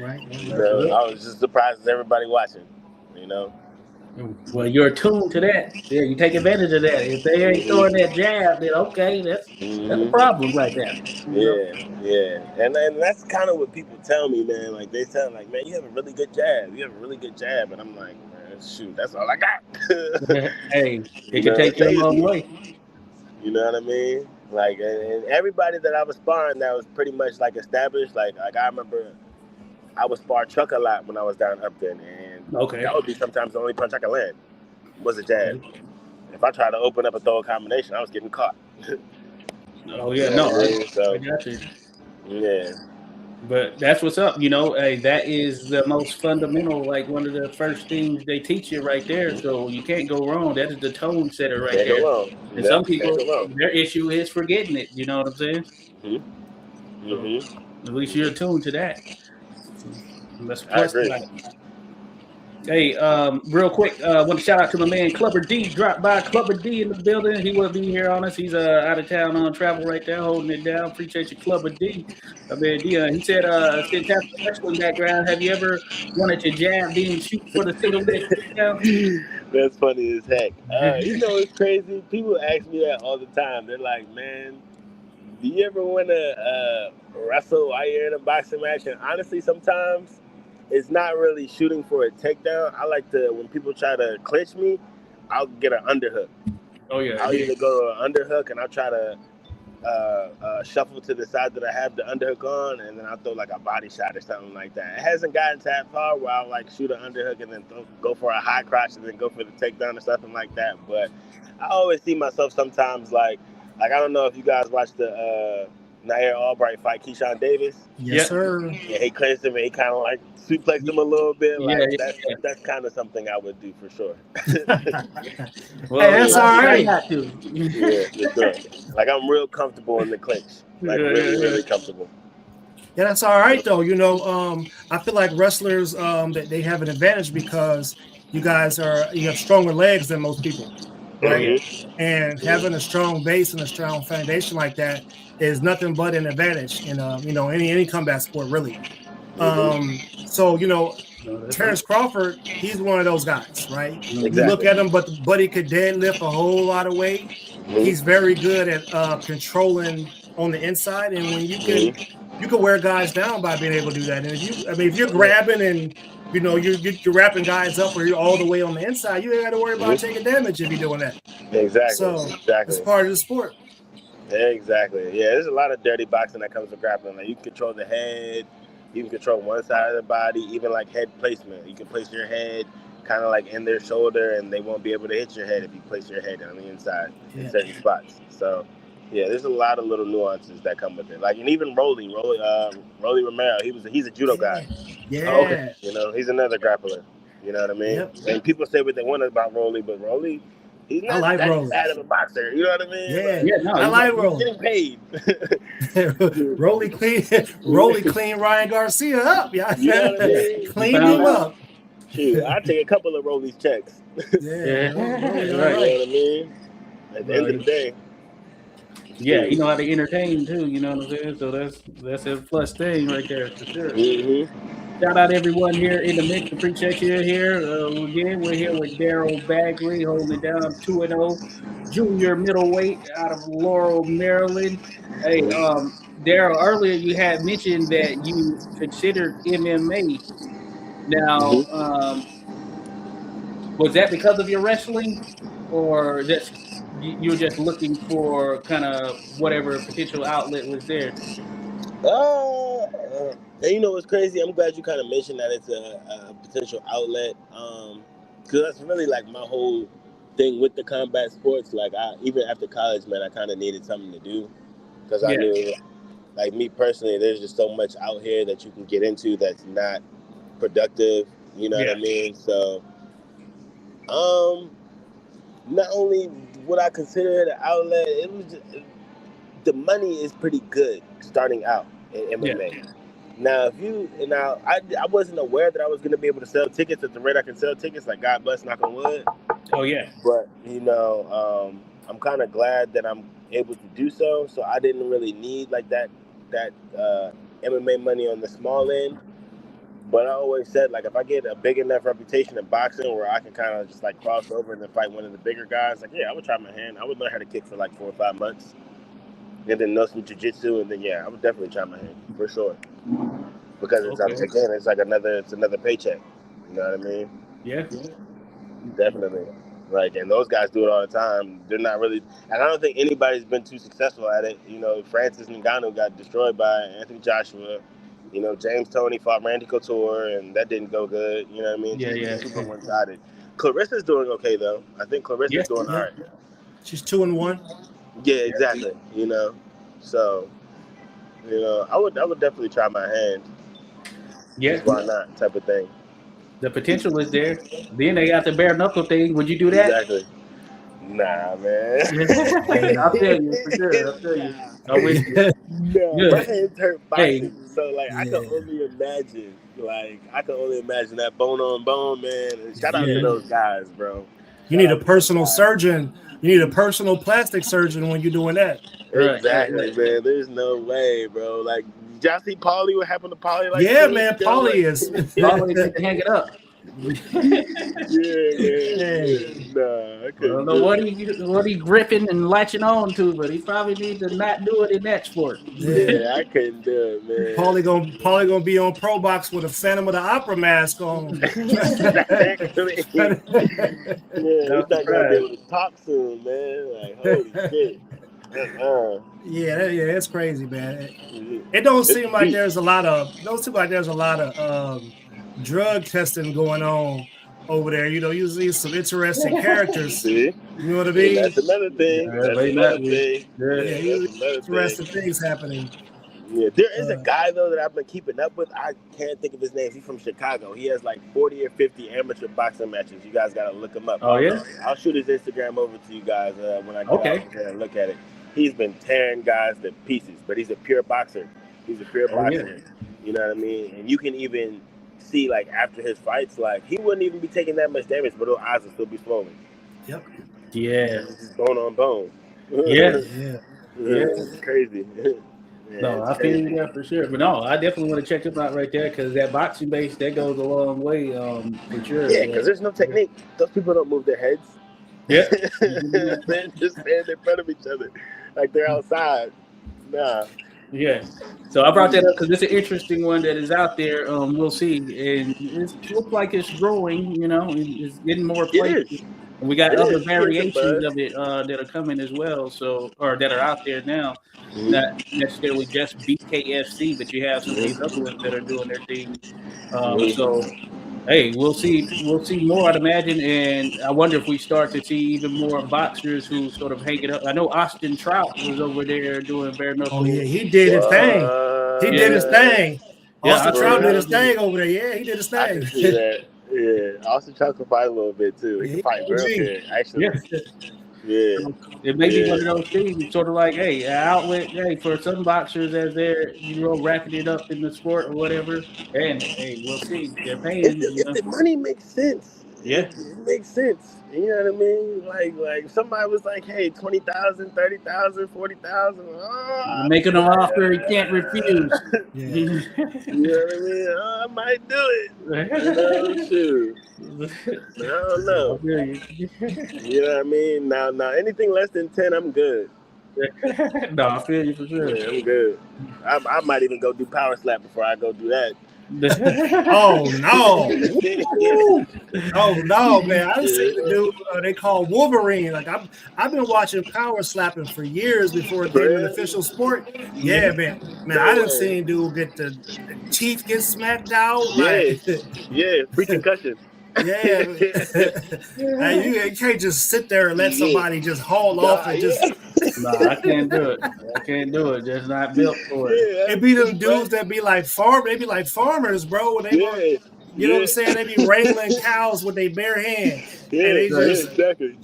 Right. I was just surprised as everybody watching. Well, you're attuned to that. Yeah, you take advantage of that. If they ain't throwing that jab, then okay, that's a problem right there. Yeah. And that's kind of what people tell me, man. Like, they tell me, like, man, you have a really good jab. And I'm like, man, shoot, that's all I got. Hey, it can take you a long way. You know what I mean? Like, and everybody that I was sparring that was pretty much like established. Like I remember I would spar Chuck a lot when I was down Upton, and that would be sometimes the only punch I could land was a jab. If I tried to open up a throw combination, I was getting caught. I got you. Yeah. But that's what's up, hey, that is the most fundamental, like one of the first things they teach you right there. So you can't go wrong. That is the tone setter right there. Go wrong. And some people, their issue is forgetting it. You know what I'm saying? At least you're attuned to that. Let's plus that. Hey, real quick, want to shout out to my man Clubber D. Dropped by Clubber D in the building. He will be here on us. He's out of town on travel right there, holding it down. Appreciate you, Clubber D. He said, fantastic wrestling background. Have you ever wanted to jab, then shoot for the single leg takedown? That's funny as heck. It's crazy. People ask me that all the time. They're like, man, do you ever want to wrestle while you're in a boxing match? And honestly, sometimes it's not really shooting for a takedown. I like to, when people try to clinch me, I'll get an underhook. Oh, yeah. I'll either go to an underhook and I'll try to shuffle to the side that I have the underhook on, and then I'll throw like a body shot or something like that. It hasn't gotten to that far where I'll like shoot an underhook and then go for a high crotch and then go for the takedown or something like that. But I always see myself sometimes like I don't know if you guys watched the Nair Albright fight Keyshawn Davis. Yes, sir. Yeah, he clinched him and he kind of like suplexed him a little bit. Like that's kind of something I would do for sure. Well, hey, that's all right. Yeah, for sure. Like I'm real comfortable in the clinch. Like really comfortable. Yeah, that's all right though. You know, I feel like wrestlers that they have an advantage because you have stronger legs than most people, right? Mm-hmm. And having a strong base and a strong foundation like that is nothing but an advantage in any combat sport really. So Terrence Crawford, he's one of those guys, right? Exactly. You look at him, but he could deadlift a whole lot of weight. Mm-hmm. He's very good at controlling on the inside, and when you can wear guys down by being able to do that. And if you're grabbing and you're wrapping guys up where you're all the way on the inside, you ain't got to worry about taking damage if you're doing that. Exactly. So it's part of the sport. Exactly. Yeah, there's a lot of dirty boxing that comes with grappling. Like you can control the head, you can control one side of the body, even like head placement. You can place your head kind of like in their shoulder, and they won't be able to hit your head if you place your head on the inside in certain spots. So. Yeah, there's a lot of little nuances that come with it. Like, and even Rolly Romero, he's a judo guy. Yeah. He's another grappler. You know what I mean? Yep. And people say what they want about Rolly, but Rolly, he's not that bad of a boxer. You know what I mean? Yeah, I like Rolly. He's getting paid. Rolly clean Ryan Garcia up. Yeah, you know what I mean? Clean him up. Shoot, I take a couple of Rolly's checks. Yeah. You know what I mean? At the end of the day. Yeah, you know how to entertain too, you know what I'm saying? So that's a plus thing right there for sure. Mm-hmm. Shout out everyone here in the mix. Appreciate you here. Again, we're here with Darryl Bagley holding it down 2-0, junior middleweight out of Laurel, Maryland. Hey, Darryl, earlier you had mentioned that you considered MMA. Now, was that because of your wrestling, or just you were just looking for kind of whatever potential outlet was there? And you know what's crazy? I'm glad you kind of mentioned that it's a potential outlet. Because that's really like my whole thing with the combat sports. Like even after college, man, I kind of needed something to do. Because I knew, like me personally, there's just so much out here that you can get into that's not productive. You know what I mean? So, not only would I consider it an outlet, it was just, the money is pretty good starting out in MMA. Yeah. Now, I wasn't aware that I was going to be able to sell tickets at the rate I can sell tickets. Like, God bless, knock on wood. Oh yeah. But I'm kind of glad that I'm able to do so. So I didn't really need like that MMA money on the small end. But I always said, like, if I get a big enough reputation in boxing where I can kind of just, like, cross over and then fight one of the bigger guys, like, yeah, I would try my hand. I would learn how to kick for, like, 4 or 5 months. And then know some jiu-jitsu, and then, I would definitely try my hand, for sure. Because, it's like another paycheck. You know what I mean? Yeah. Definitely. Like, and those guys do it all the time. They're not really – and I don't think anybody's been too successful at it. You know, Francis Ngannou got destroyed by Anthony Joshua. You know, James Toney fought Randy Couture, and that didn't go good. You know what I mean? Yeah. Super one-sided. Clarissa's doing okay, though. I think Clarissa's doing all right. She's 2-1. Yeah, exactly. You know, so, I would definitely try my hand. Yeah. Why not? Type of thing. The potential is there. Then they got the bare knuckle thing. Would you do that? Exactly. Nah, man. I'll tell you for sure. I'll tell you. I'm with you. No, my hands hurt boxing. So I can only imagine. I can only imagine that bone on bone, man. And shout out to those guys, bro. You need a personal surgeon. You need a personal plastic surgeon when you're doing that. Exactly, man. There's no way, bro. Like, did y'all see Paulie? What happened to Paulie? Like, man. Paulie is. Paulie needs to hang it up. Yeah. Nah, I don't know what he gripping and latching on to, but he probably needs to not do it in that sport. Yeah, I couldn't do it, man. Paulie gonna be on Pro Box with a Phantom of the Opera mask on. He's not gonna be able to talk soon, man. Like, holy shit. Yeah, it's crazy, man. It don't seem like there's a lot of drug testing going on over there. You know, you see some interesting characters. See? You know what I mean? That's another thing. Yeah, That's may another not be. thing. Yeah. Yeah, That's another interesting thing. things happening. Yeah, there is a guy though that I've been keeping up with. I can't think of his name. He's from Chicago. He has like 40 or 50 amateur boxing matches. You guys gotta look him up. Oh yeah. I'll shoot his Instagram over to you guys when I get out there and look at it. He's been tearing guys to pieces, but he's a pure boxer. He's a pure boxer. Yeah. You know what I mean? And you can even see like after his fights, like he wouldn't even be taking that much damage, but his eyes would still be swollen. Yep. Yeah. Just bone on bone. Yeah. It's crazy. Yeah, no, I feel you there for sure. But no, I definitely want to check him out right there because that boxing base, that goes a long way for sure. Yeah, because there's no technique. Those people don't move their heads. Yeah. They're just standing in front of each other like they're outside. Nah. Yeah. So I brought that up because it's an interesting one that is out there. We'll see. And it looks like it's growing, you know, it's getting more places. And we got other variations of it that are coming as well, or that are out there now. Not necessarily just BKFC, but you have some of these other ones that are doing their thing. So, hey, we'll see more, I'd imagine. And I wonder if we start to see even more boxers who sort of hang it up. I know Austin Trout was over there doing bare knuckle. Oh yeah, he did his thing. He did his thing. Austin Trout did his thing over there. Yeah, he did his thing. I can see that. Yeah, Austin Trout can fight a little bit too. He can fight real good, actually. Yeah. It may be one of those things, sort of like, hey, an outlet, for some boxers as they're, racking it up in the sport or whatever. And hey, we'll see. They're paying. If the money makes sense. Yeah. It makes sense. You know what I mean? Like somebody was like, hey, 20,000, 30,000, 40,000. Making an offer he can't refuse. You know what I mean? I might do it. Shoot. I don't know. You know what I mean? Now, anything less than 10, I'm good. No, I feel you for sure. Yeah, I'm good. I might even go do power slap before I go do that. Oh no! Oh no, man! I see the dude they call Wolverine. Like I've been watching power slapping for years before it became an official sport. Yeah, man. I didn't see dude get the teeth get smacked out. Free concussion. Yeah, you can't just sit there and let somebody just haul off and just. No, I can't do it. Just not built for it. It be them dudes that be like farmers, bro. When they work, you know what I'm saying? They be wrangling cows with their bare hand. Yeah, and they exactly.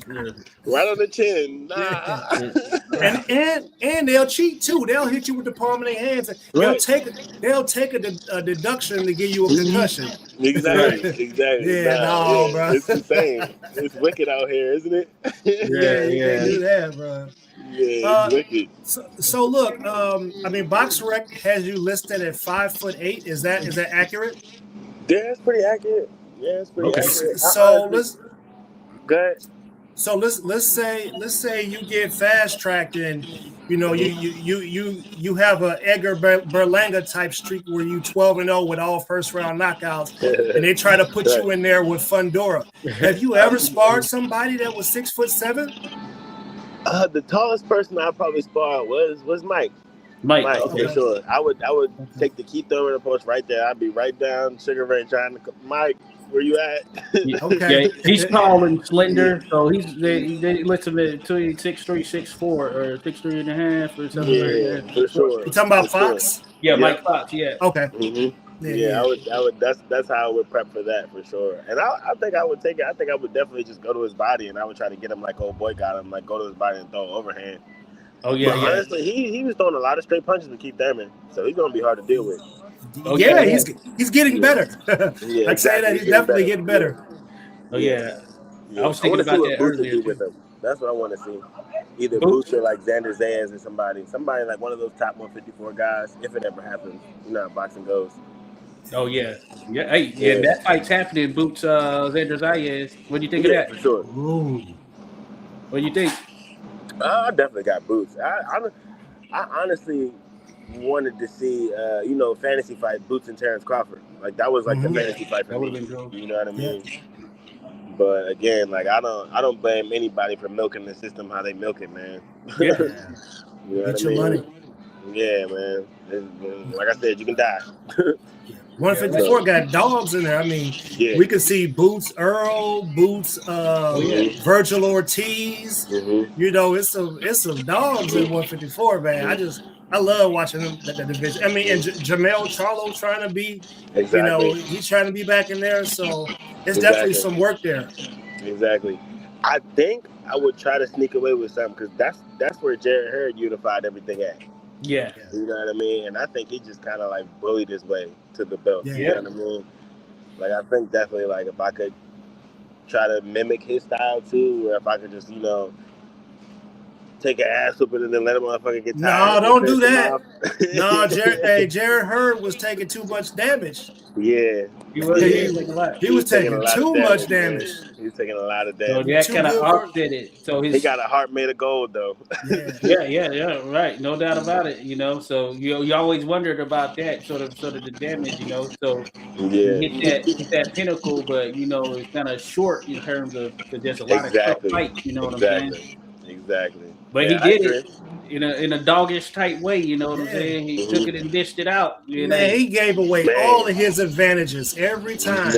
Right on the chin. And they'll cheat too. They'll hit you with the palm of their hands. They'll take a deduction to give you a concussion. Exactly. Bro. It's insane. It's wicked out here, isn't it? You can't do that, bro. Yeah, it's wicked. So look, I mean, BoxRec has you listed at 5'8". Is that accurate? Yeah, it's pretty accurate. Accurate. So let's go ahead. So let's say you get fast tracked and you have a Edgar Berlanga type streak where you 12-0 with all first round knockouts, and they try to put you in there with Fundora. Have you ever sparred somebody that was 6'7"? The tallest person I probably sparred was Mike. Mike, okay. For sure. I would take the Keith Thurman approach right there. I'd be right down Sugar Ray trying to Mike. Where you at? Okay. Yeah, he's tall and slender, so they list him at 6'3", 6'4", or 6'3" and a half, or something like that. For sure. You talking about Fox? Sure. Yeah, Mike Fox. Yeah. Okay. Mm-hmm. Yeah, I would. That's how I would prep for that for sure. And I think I would take it. I think I would definitely just go to his body, and I would try to get him like old boy got him, like go to his body and throw overhand. Oh yeah. But honestly, he was throwing a lot of straight punches to Keith Thurman, so he's gonna be hard to deal with. Okay. Yeah, he's getting better. I'd say that he's definitely getting better. Oh yeah. I was thinking about that earlier. With him. That's what I want to see. Either Boots or like Xander Zayas or somebody like one of those top 154 guys. If it ever happens, you know how boxing goes. Oh yeah. Hey, that fight's happening. Boots, Xander Zayas. What do you think of that? For sure. Ooh. What do you think? I definitely got Boots. I honestly wanted to see, fantasy fight Boots and Terrence Crawford. Like that was like the fantasy fight for me. You know what I mean? But again, like I don't blame anybody for milking the system how they milk it, man. Yeah. You know Get what I your mean? money. Yeah, man. Like I said, you can die. Yeah. 154 got dogs in there. I mean, Yeah. we could see Boots Earl, Boots Virgil Ortiz. Mm-hmm. You know, it's some dogs in 154, man. I love watching them that division. I mean, and Jamel Charlo trying to be, you know, he's trying to be back in there. So it's definitely some work there. Exactly. I think I would try to sneak away with something because that's where Jared Hurd unified everything at. Yeah. You know what I mean? And I think he just kind of like bullied his way to the belt. Yeah. You know what I mean? Like I think definitely like if I could try to mimic his style too, or if I could just, you know, take an ass whooping and then let a motherfucker get tired. No, don't do that. No, Jared Hurd was taking too much damage. Yeah. He was taking too much damage. He was taking a lot of So damage. that kind of offset it. So he got a heart made of gold though. Yeah, right. No doubt about it, you know. So you always wondered about that sort of the damage, you know. So hit that pinnacle, but you know, it's kind of short in terms of because there's a lot of tough fights, you know what I'm saying? Exactly. But he did it in a doggish type way, you know what I'm saying? He took it and dished it out. You know? He gave away all of his advantages every time.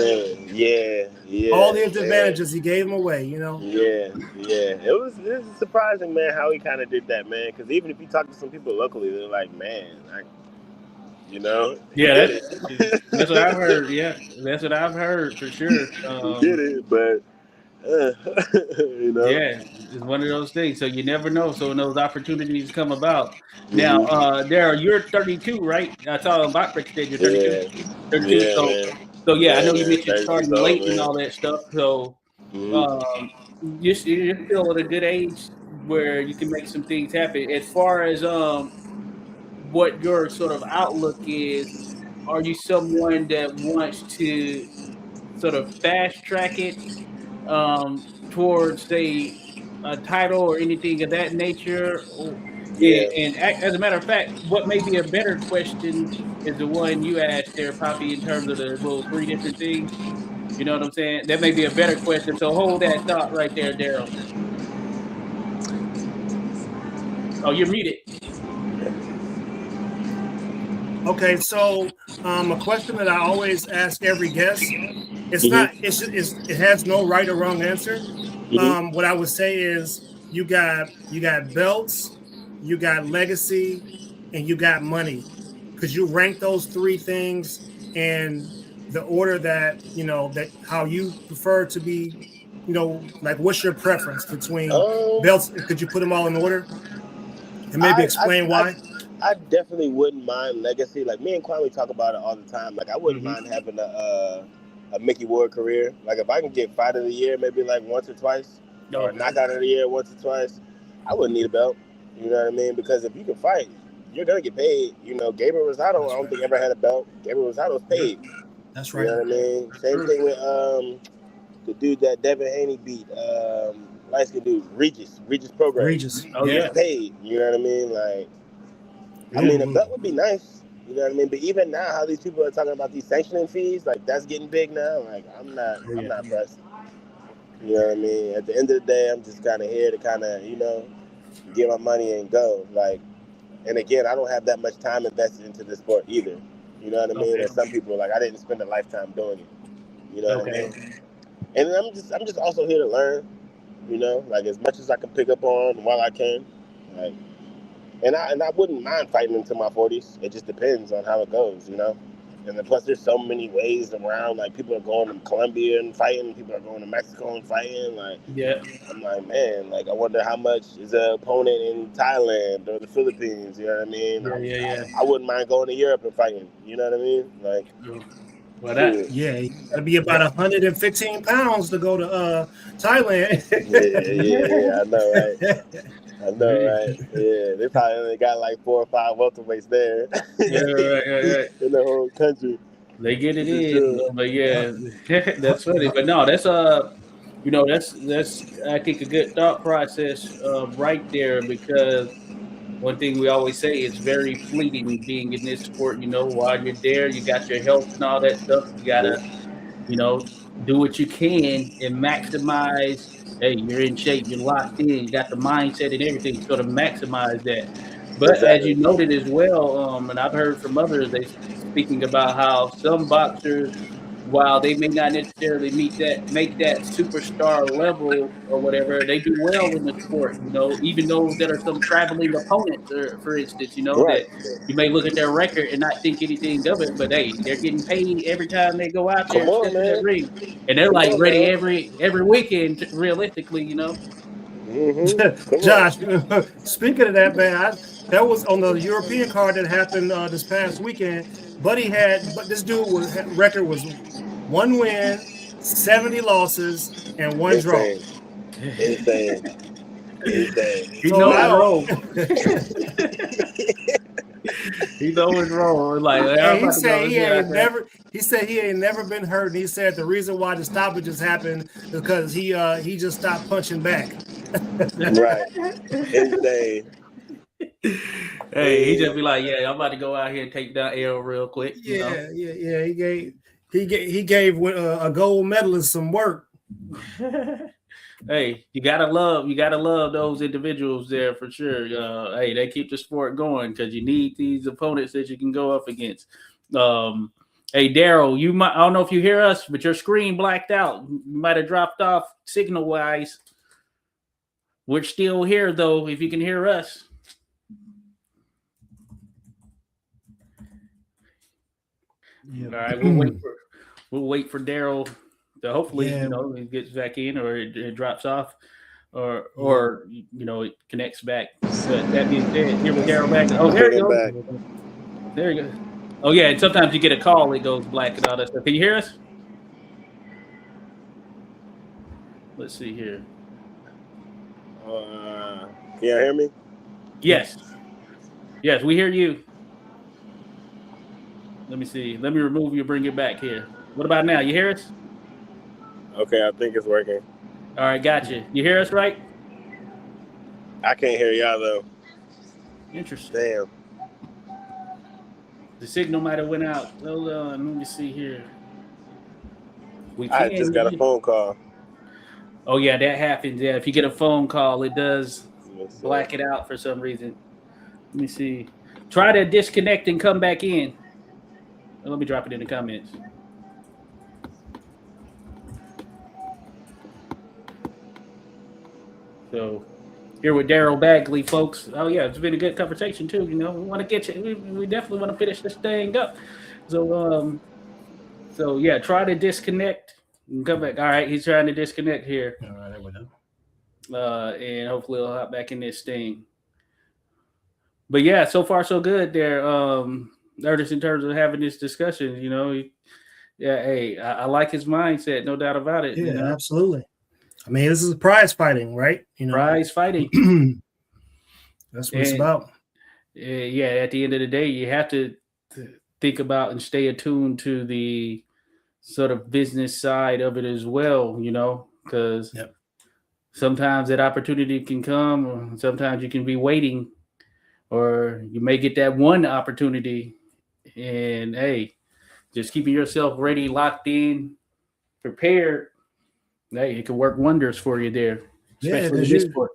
Yeah. All his advantages, he gave them away, you know? Yeah. It was surprising, man, how he kind of did that, man. Because even if you talk to some people locally, they're like, man, you know? Yeah, that's what I've heard. Yeah, that's what I've heard for sure. He did it, but... you know? Yeah, it's one of those things. So you never know. So when those opportunities come about. Now, Darryl, you're 32, right? I saw on Botbrick said you're 32. 32. So I know you mentioned starting late and all that stuff. So you're still at a good age where you can make some things happen. As far as what your sort of outlook is, are you someone that wants to sort of fast track it towards, say, a title or anything of that nature? And as a matter of fact, what may be a better question is the one you asked there, Poppy, in terms of the little 3 different things. You know what I'm saying? That may be a better question. So hold that thought right there, Darryl. Oh, you're muted. Okay, so a question that I always ask every guest. It has no right or wrong answer. What I would say is you got belts, you got legacy, and you got money. Could you rank those 3 things in the order that, you know, that how you prefer to be, you know, like what's your preference between belts? Could you put them all in order? And maybe explain why? I definitely wouldn't mind legacy. Like me and Kwame talk about it all the time. Like I wouldn't mind having a Mickey Ward career. Like if I can get Fight of the Year maybe like once or twice, or Knockout of the Year once or twice, I wouldn't need a belt. You know what I mean? Because if you can fight, you're gonna get paid. You know, Gabriel Rosado, I don't think ever had a belt. Gabriel Rosado's paid. That's right. You know what I mean? Same thing with the dude that Devin Haney beat, light skinned dude, Regis Program. Regis. He's paid. You know what I mean? Like, I mean, a belt would be nice. You know what I mean? But even now, how these people are talking about these sanctioning fees, like that's getting big now. Like, I'm not pressed. You know what I mean? At the end of the day, I'm just kind of here to kind of, you know, get my money and go. Like, and again, I don't have that much time invested into the sport either. You know what I mean? There's some people like I didn't spend a lifetime doing it. You know what I mean? And I'm just also here to learn. You know, like as much as I can pick up on while I can. Like, and I wouldn't mind fighting into my 40s. It just depends on how it goes. You know. And then plus, there's so many ways around. Like people are going to Colombia and fighting. People are going to Mexico and fighting. Like, I'm like, man. Like, I wonder how much is an opponent in Thailand or the Philippines. You know what I mean? I wouldn't mind going to Europe and fighting. You know what I mean? Like, you gotta be about 115 pounds to go to Thailand. yeah, I know, right? I know, right? Yeah, they probably only got like 4 or 5 welterweights there. Right. In the whole country. They get it in, but that's funny. But no, that's you know, that's I think a good thought process right there, because one thing we always say, it's very fleeting being in this sport. You know, while you're there, you got your health and all that stuff. You gotta you know, do what you can and maximize. Hey, you're in shape, you're locked in, you got the mindset and everything, sort of maximize that. But as Exactly. you noted as well, and I've heard from others, they speaking about how some boxers, while they may not necessarily make that superstar level or whatever, they do well in the sport. You know, even those that are some traveling opponents, or for instance, you know Right. that you may look at their record and not think anything of it, but hey, they're getting paid every time they go out there Come and on, step in that man. ring, and they're Come like on ready now. every weekend, realistically, you know. Come Josh, on. speaking of that, man, that was on the European card that happened this past weekend. But this dude record was 1 win, 70 losses, and 1 draw. Insane. Insane. Insane. He So know I it's wrong. don't. He know it's wrong. Like I'm Hey, about to go. Let's get out there. he said he ain't never been hurt. And he said the reason why the stoppages happened is because he just stopped punching back. Right. Insane. Hey, he just be like, yeah, I'm about to go out here and take down L real quick, you know. Yeah. He gave a gold medalist some work. Hey, you gotta love those individuals there for sure. Hey, they keep the sport going because you need these opponents that you can go up against. Hey, Darryl, I don't know if you hear us, but your screen blacked out. You might have dropped off signal wise. We're still here though. If you can hear us. All right, we'll wait for Darryl to hopefully he gets back in or it drops off or it connects back. But that being said, here with Darryl Bagley. Oh, there you go. There you go. Oh yeah, and sometimes you get a call, it goes black and all that stuff. Can you hear us? Let's see here. Can you hear me? Yes, we hear you. Let me see. Let me remove you. Bring it back here. What about now? You hear us? Okay, I think it's working. All right, gotcha. You hear us, right? I can't hear y'all though. Interesting. Damn. The signal might have went out. Hold on. Let me see here. I just got a phone call. Oh yeah, that happens. Yeah, if you get a phone call, it does black it out for some reason. Let me see. Try to disconnect and come back in. Let me drop it in the comments. So here with Darryl Bagley, folks. Oh yeah, it's been a good conversation too. You know, we want to get you. We definitely want to finish this thing up. So yeah, try to disconnect and come back. All right, he's trying to disconnect here. All right, there we go. And hopefully he'll hop back in this thing. But yeah, so far so good there. Just in terms of having this discussion, you know, hey, I like his mindset, no doubt about it. Yeah, you know? Absolutely. I mean, this is prize fighting, right? You know, prize fighting. That's what it's about. Yeah, at the end of the day, you have to think about and stay attuned to the sort of business side of it as well, you know, because sometimes that opportunity can come, or sometimes you can be waiting, or you may get that one opportunity. And hey, just keeping yourself ready, locked in, prepared. Hey, it can work wonders for you there, especially in this sport.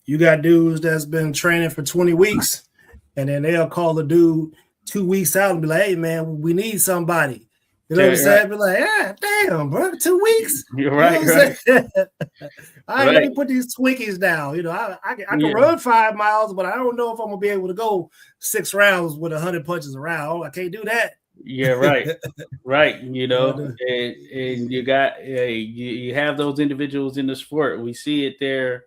You got dudes that's been training for 20 weeks, and then they'll call the dude 2 weeks out and be like, "Hey, man, we need somebody." You know what I'm saying? Be like, "Yeah, damn, bro, 2 weeks." You're right, right. All right, let me put these Twinkies down. You know, I can run 5 miles, but I don't know if I'm gonna be able to go 6 rounds with 100 punches around. I can't do that. Yeah, right, right. You know, and you got you have those individuals in the sport. We see it there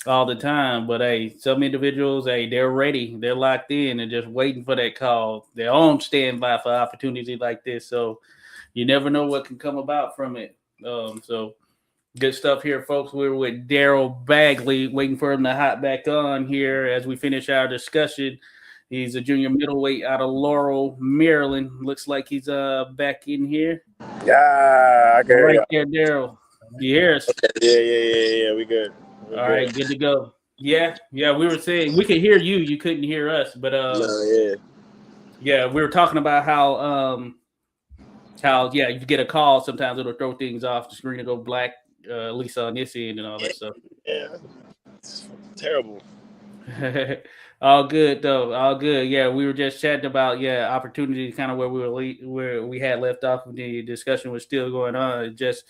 all the time. But hey, some individuals, hey, they're ready, they're locked in, and just waiting for that call. They're on standby for opportunity like this. So you never know what can come about from it. So good stuff here, folks. We're with Darryl Bagley, waiting for him to hop back on here as we finish our discussion. He's a junior middleweight out of Laurel, Maryland. Looks like he's back in here. Yeah, I can hear right there, Darryl. You hear us? Okay. Yeah. We good. All right, good to go. Yeah. We were saying we could hear you. You couldn't hear us, but we were talking about how how you get a call, sometimes it'll throw things off, the screen will go black, at least on this end and all that stuff. Yeah, it's terrible. All good though, all good. Yeah, we were just chatting about opportunity, kind of where where we had left off. The discussion was still going on. It just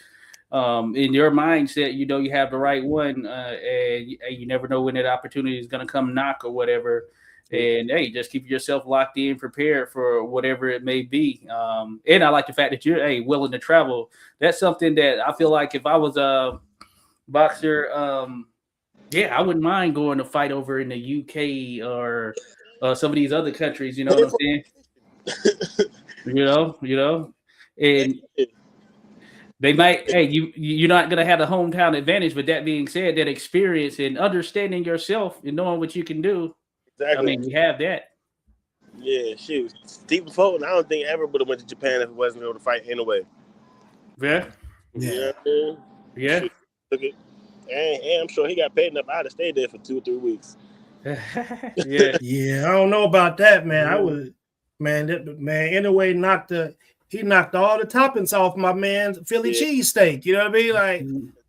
in your mindset, you have the right one, and you never know when that opportunity is going to come knock or whatever. And hey, just keep yourself locked in, prepared for whatever it may be. And I like the fact that you're willing to travel. That's something that I feel like if I was a boxer, I wouldn't mind going to fight over in the UK or some of these other countries. You know what I'm saying? And they might. Hey, you're not gonna have the hometown advantage, but that being said, that experience and understanding yourself and knowing what you can do. Exactly. I mean, we have that. Yeah, shoot. Stephen Fulton, I don't think ever would have went to Japan if he wasn't able to fight anyway. Yeah. You know what I mean? Yeah. Shoot, look at, and I'm sure he got paid enough. I'd have stayed there for 2 or 3 weeks. Yeah. Yeah, I don't know about that, man. I would, man. Anyway, he knocked all the toppings off my man's Philly cheesesteak. You know what I mean?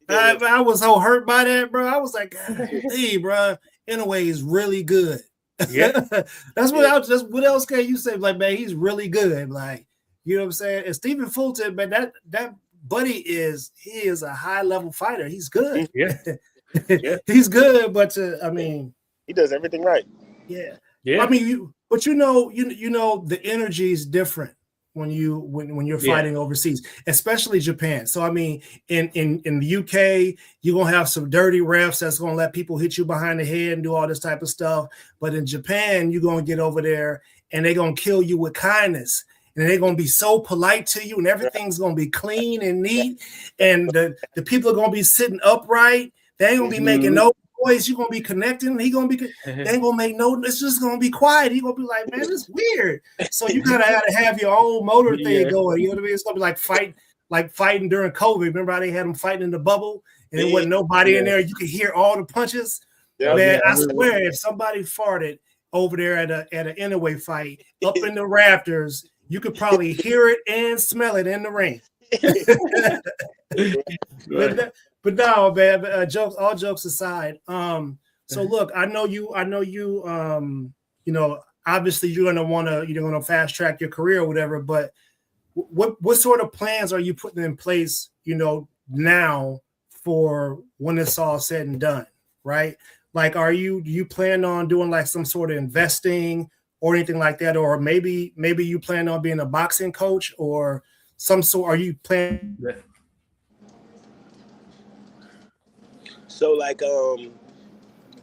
Like, I was so hurt by that, bro. I was like, hey, bro. Anyway, he's really good. Yeah, that's what else can you say? Like, man, he's really good. Like, you know what I'm saying? And Stephen Fulton, man, that buddy is a high level fighter. He's good. Yeah, he's good. But I mean, he does everything right. Yeah. Yeah. I mean, you know the energy is different when you're fighting overseas, especially Japan. So I mean, in the UK, you're gonna have some dirty refs that's gonna let people hit you behind the head and do all this type of stuff. But in Japan, you're gonna get over there and they're gonna kill you with kindness. And they're gonna be so polite to you, and everything's gonna be clean and neat. And the people are gonna be sitting upright. They ain't gonna be making no noise. You're gonna be connecting. They ain't gonna make no. It's just gonna be quiet. He gonna be like, man, it's weird. So you gotta have your own motor thing going. You know what I mean? It's gonna be like fighting during COVID. Remember how they had them fighting in the bubble, and there wasn't nobody in there. You could hear all the punches. Man, I swear, if somebody farted over there at an anyway fight up in the rafters, you could probably hear it and smell it in the ring. But no, man. All jokes aside. So look, I know you. You know, obviously you're gonna fast track your career or whatever. But what sort of plans are you putting in place? You know, now for when it's all said and done, right? Like, do you plan on doing like some sort of investing or anything like that, or maybe you plan on being a boxing coach or some sort? Are you planning? So like I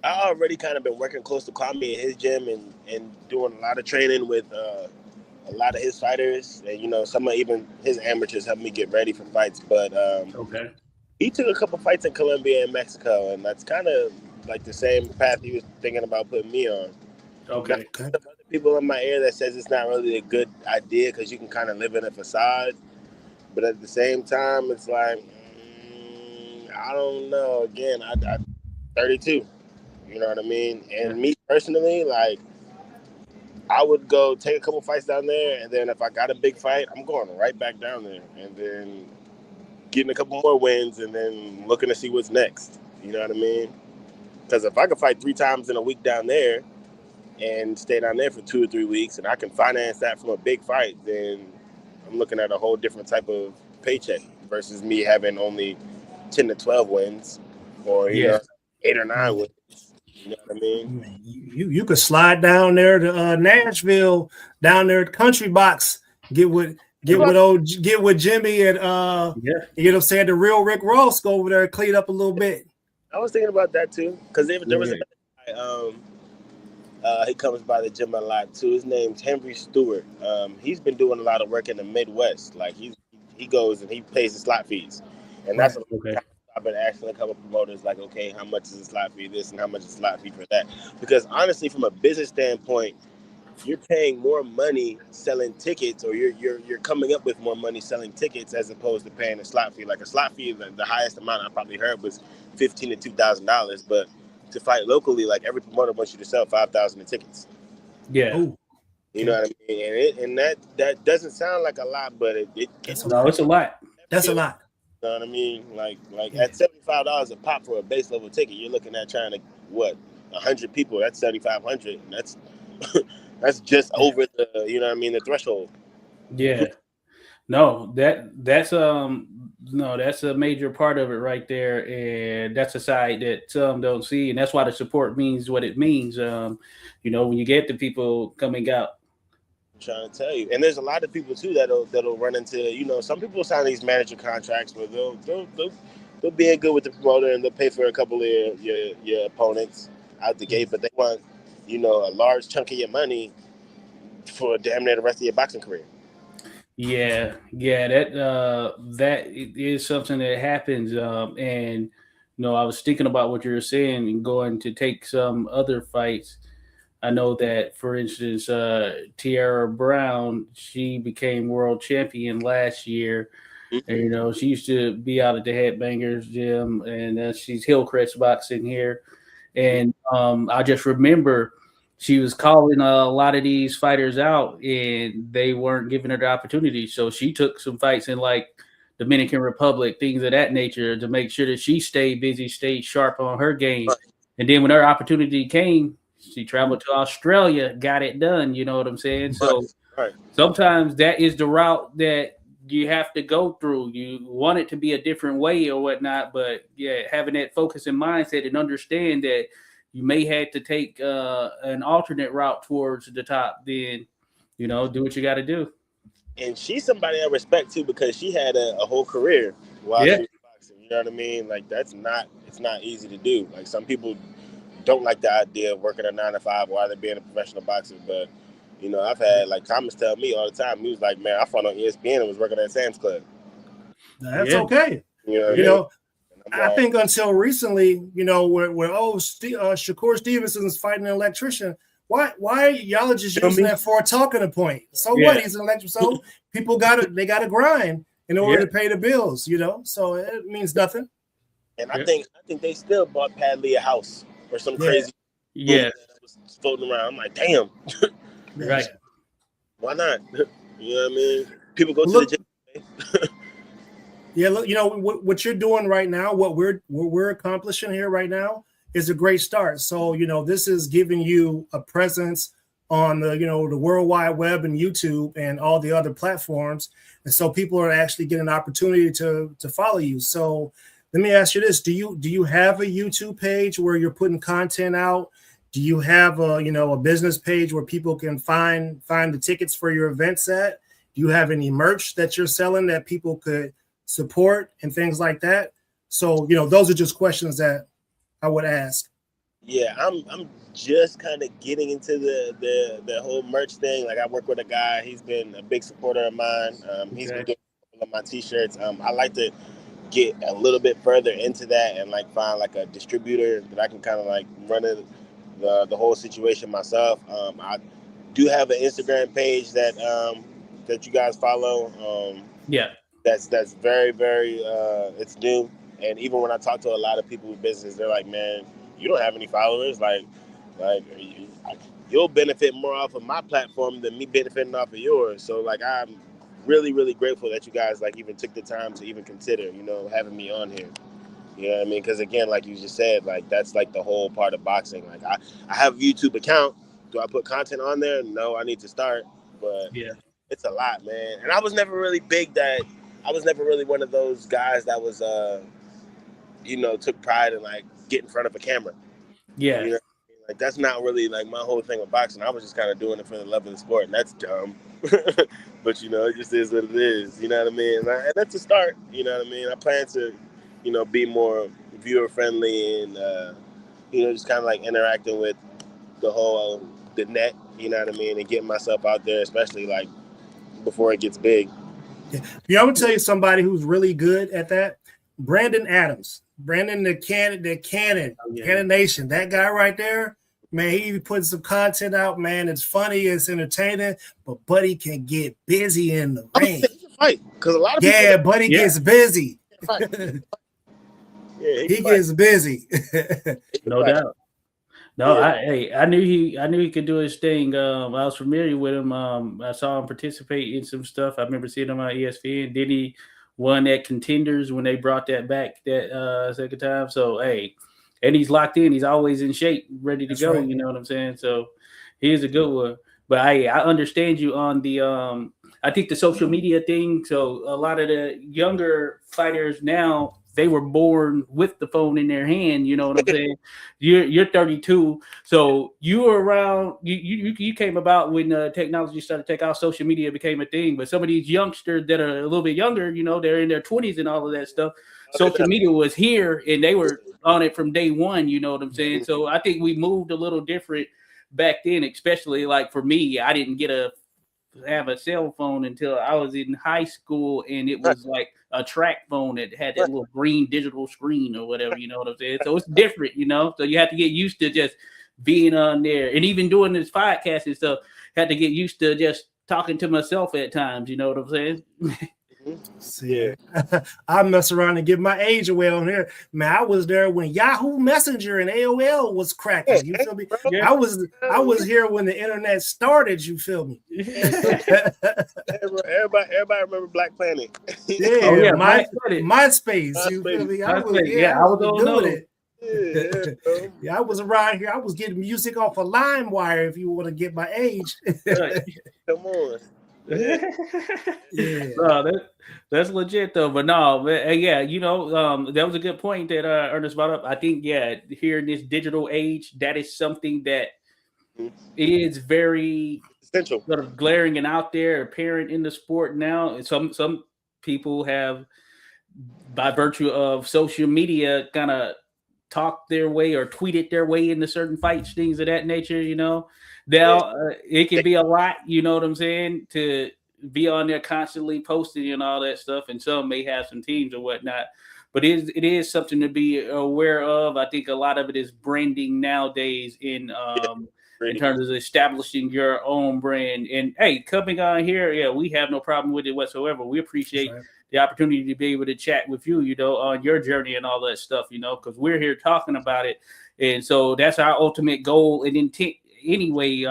already kind of been working close to Kwame in his gym and doing a lot of training with a lot of his fighters, and you know, some of even his amateurs helped me get ready for fights. But he took a couple fights in Colombia and Mexico, and that's kind of like the same path he was thinking about putting me on. Okay. Some other people in my ear that says it's not really a good idea because you can kind of live in a facade, but at the same time, it's like, I don't know. Again, I'm 32. You know what I mean? And me personally, like, I would go take a couple fights down there, and then if I got a big fight, I'm going right back down there, and then getting a couple more wins, and then looking to see what's next. You know what I mean? Because if I could fight 3 times in a week down there and stay down there for 2 or 3 weeks, and I can finance that from a big fight, then I'm looking at a whole different type of paycheck versus me having only 10 to 12 wins or, you know, 8 or 9 wins. You know what I mean? You could slide down there to Nashville, down there at Country Box, get with Jimmy and you know what I'm saying, the real Rick Ross, go over there and clean up a little bit. I was thinking about that too, because there was a guy, he comes by the gym a lot too. His name's Henry Stewart. He's been doing a lot of work in the Midwest. Like he goes and he pays the slot fees, and that's what I've been asking a couple promoters, like, okay, how much is the slot fee this and how much is the slot fee for that? Because honestly, from a business standpoint, you're paying more money selling tickets, or you're coming up with more money selling tickets as opposed to paying a slot fee. Like a slot fee, the highest amount I probably heard was $1,500 to $2,000, but to fight locally, like every promoter wants you to sell 5,000 in tickets. Yeah. Ooh. You know what I mean? And that doesn't sound like a lot, but it No, it's a lot. That's a lot. You know what I mean? Like Yeah. at $75 a pop for a base level ticket, you're looking at trying to 100 people. That's 7,500. That's that's just over the the threshold. Yeah. No, that's no, that's a major part of it right there, and that's a side that some don't see, and that's why the support means what it means. When you get the people coming out. I'm trying to tell you, and there's a lot of people too that'll run into some people sign these manager contracts where they'll be in good with the promoter and they'll pay for a couple of your opponents out the gate, but they want a large chunk of your money for damn near the rest of your boxing career. Yeah, that is something that happens, and I was thinking about what you were saying and going to take some other fights. I know that, for instance, Tiara Brown, she became world champion last year. Mm-hmm. And, she used to be out at the Headbangers gym, and she's Hillcrest Boxing here. And I just remember she was calling a lot of these fighters out, and they weren't giving her the opportunity. So she took some fights in like Dominican Republic, things of that nature, to make sure that she stayed busy, stayed sharp on her game. And then when her opportunity came, she traveled to Australia, got it done. You know what I'm saying? So sometimes that is the route that you have to go through. You want it to be a different way or whatnot, but yeah, having that focus and mindset and understand that you may have to take an alternate route towards the top, then do what you got to do. And she's somebody I respect too because she had a whole career while she was boxing. You know what I mean? Like it's not easy to do. Like some people don't like the idea of working a 9 to 5 while they're being a professional boxer, but I've had like Thomas tell me all the time. He was like, "Man, I fought on ESPN and was working at Sam's Club." That's okay. I think until recently, where Shakur Stevenson is fighting an electrician. Why y'all just using that for a talking point? So what? He's an electrician. So people gotta grind in order to pay the bills. So it means nothing. And I think they still bought Padley a house or some crazy that was floating around. I'm like, damn. Right. Why not? You know what I mean? People go to the gym. Yeah, look, what you're doing right now, what we're accomplishing here right now is a great start. So, this is giving you a presence on the World Wide Web and YouTube and all the other platforms. And so people are actually getting an opportunity to follow you. So let me ask you this. Do you have a YouTube page where you're putting content out? Do you have a business page where people can find the tickets for your events at? Do you have any merch that you're selling that people could support and things like that? So, those are just questions that I would ask. Yeah, I'm just kind of getting into the whole merch thing. Like I work with a guy, he's been a big supporter of mine. He's been doing a couple of my t-shirts. I like to get a little bit further into that and like find like a distributor that I can kind of like run it the whole situation myself. I do have an Instagram page that you guys follow. That's very, very it's new. And even when I talk to a lot of people with business, they're like, man, you don't have any followers. Like you'll benefit more off of my platform than me benefiting off of yours. So like I'm really, really grateful that you guys like even took the time to even consider, having me on here. You know what I mean? Because again, like you just said, like that's like the whole part of boxing. Like I have a YouTube account. Do I put content on there? No, I need to start. But it's a lot, man. And I was never really one of those guys that was took pride in like get in front of a camera. Yeah. Like that's not really like my whole thing with boxing. I was just kind of doing it for the love of the sport, and that's dumb. But it just is what it is. You know what I mean? And that's a start. You know what I mean? I plan to, be more viewer friendly and just kind of like interacting with the whole the net. You know what I mean? And getting myself out there, especially like before it gets big. Yeah, I would tell you somebody who's really good at that. Brandon Adams, the Cannon Nation, that guy right there, man, he putting some content out, man. It's funny, it's entertaining, but Buddy can get busy in the ring. Because a lot of people Buddy gets busy. He gets busy. No doubt. No, I knew he could do his thing. I was familiar with him. I saw him participate in some stuff. I remember seeing him on ESPN. Then he won at Contenders when they brought that back that second time. So hey, and he's locked in. He's always in shape, ready to That's go. right. You know what I'm saying? So he's a good one. But I understand you on the I think the social media thing. So a lot of the younger fighters now, they were born with the phone in their hand. You know what I'm saying? You're 32, so you were around. You came about when technology started to take off. Social media became a thing. But some of these youngsters that are a little bit younger, they're in their 20s and all of that stuff. Social media was here, and they were on it from day one. You know what I'm saying? So I think we moved a little different back then, especially like for me. I didn't get a have a cell phone until I was in high school, and it was like a track phone that had that little green digital screen or whatever, you know what I'm saying? So it's different, So you have to get used to just being on there, and even doing this podcast and stuff, had to get used to just talking to myself at times, you know what I'm saying? See, I mess around and give my age away on here. Man, I was there when Yahoo Messenger and AOL was cracking. You feel me? Yeah. I was here when the internet started. You feel me? everybody remember Black Planet. Yeah, MySpace. You feel me? I was doing it. Yeah, I was around here. I was getting music off of LimeWire. If you want to get my age, come on. Yeah, that's legit though. But no, yeah, that was a good point that Ernest brought up. I think here in this digital age, that is something that is very essential, sort of glaring and out there, apparent in the sport now. And some people have, by virtue of social media, kind of talk their way or tweeted their way into certain fights, things of that nature. It can be a lot. You know what I'm saying? To be on there constantly posting and all that stuff, and some may have some teams or whatnot. But it is something to be aware of. I think a lot of it is branding nowadays in terms of establishing your own brand. And hey, coming on here, we have no problem with it whatsoever. We appreciate the opportunity to be able to chat with you, on your journey and all that stuff, because we're here talking about it. And so that's our ultimate goal and intent anyway.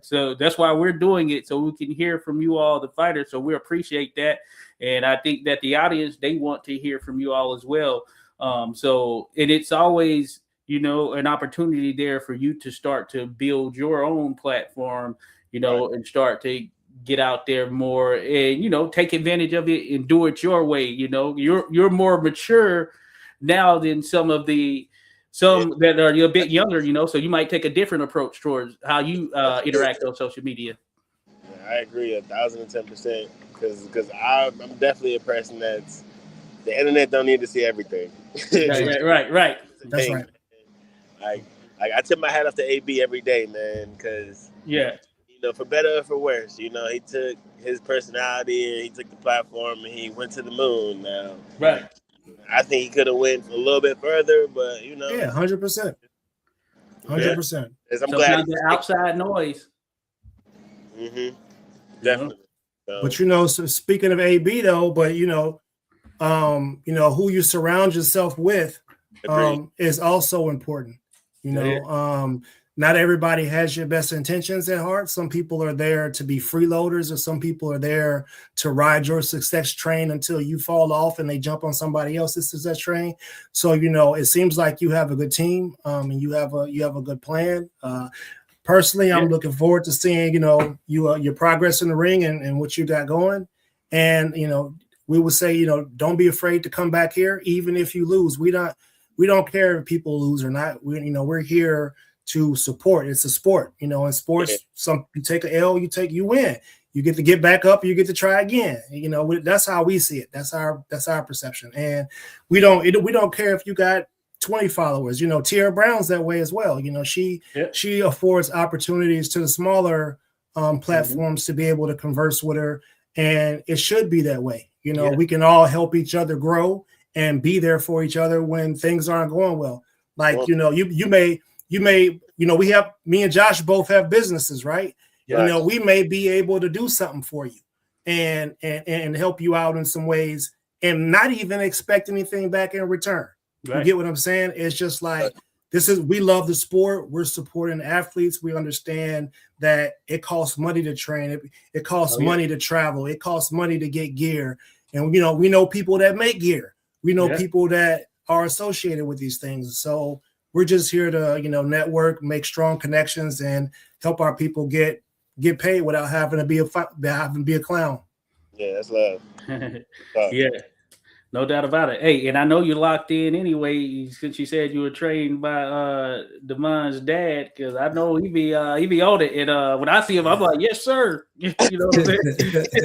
So that's why we're doing it, so we can hear from you all, the fighters. So we appreciate that. And I think that the audience, they want to hear from you all as well. And it's always, an opportunity there for you to start to build your own platform, and start to get out there more and, take advantage of it and do it your way. You're more mature now than some that are a bit younger, so you might take a different approach towards how you interact on social media. Yeah, I agree 1,010% because I'm definitely a person that's, the internet don't need to see everything. Right. That's right. Like I tip my hat off to AB every day, man, because for better or for worse, he took his personality and he took the platform and he went to the moon. Now, right. I think he could have went a little bit further, but 100%. I'm glad the outside noise. Definitely. But so speaking of AB though, but who you surround yourself with is also important. Not everybody has your best intentions at heart. Some people are there to be freeloaders, or some people are there to ride your success train until you fall off and they jump on somebody else's success train. So, it seems like you have a good team, and you have a good plan. Personally, I'm looking forward to seeing, your progress in the ring and what you got going. And, we would say, don't be afraid to come back here, even if you lose. We don't care if people lose or not. We're here to support. It's a sport, in sports, you take an L, you win. You get to get back up, you get to try again. That's how we see it. That's our perception. And we don't care if you got 20 followers. Tierra Brown's that way as well. She affords opportunities to the smaller platforms to be able to converse with her, and it should be that way. We can all help each other grow and be there for each other when things aren't going well. Like, me and Josh both have businesses, right? Yes. We may be able to do something for you and help you out in some ways and not even expect anything back in return. Right. You get what I'm saying? It's just like, we love the sport. We're supporting athletes. We understand that it costs money to train. It costs money to travel. It costs money to get gear. And we know people that make gear. We know people that are associated with these things. So we're just here to, network, make strong connections, and help our people get paid without having to be a clown. Yeah, that's love. Yeah. No doubt about it. Hey, and I know you're locked in anyway, since you said you were trained by Damon's dad, because I know he be on it. And when I see him, I'm like, yes, sir. You know what I'm saying?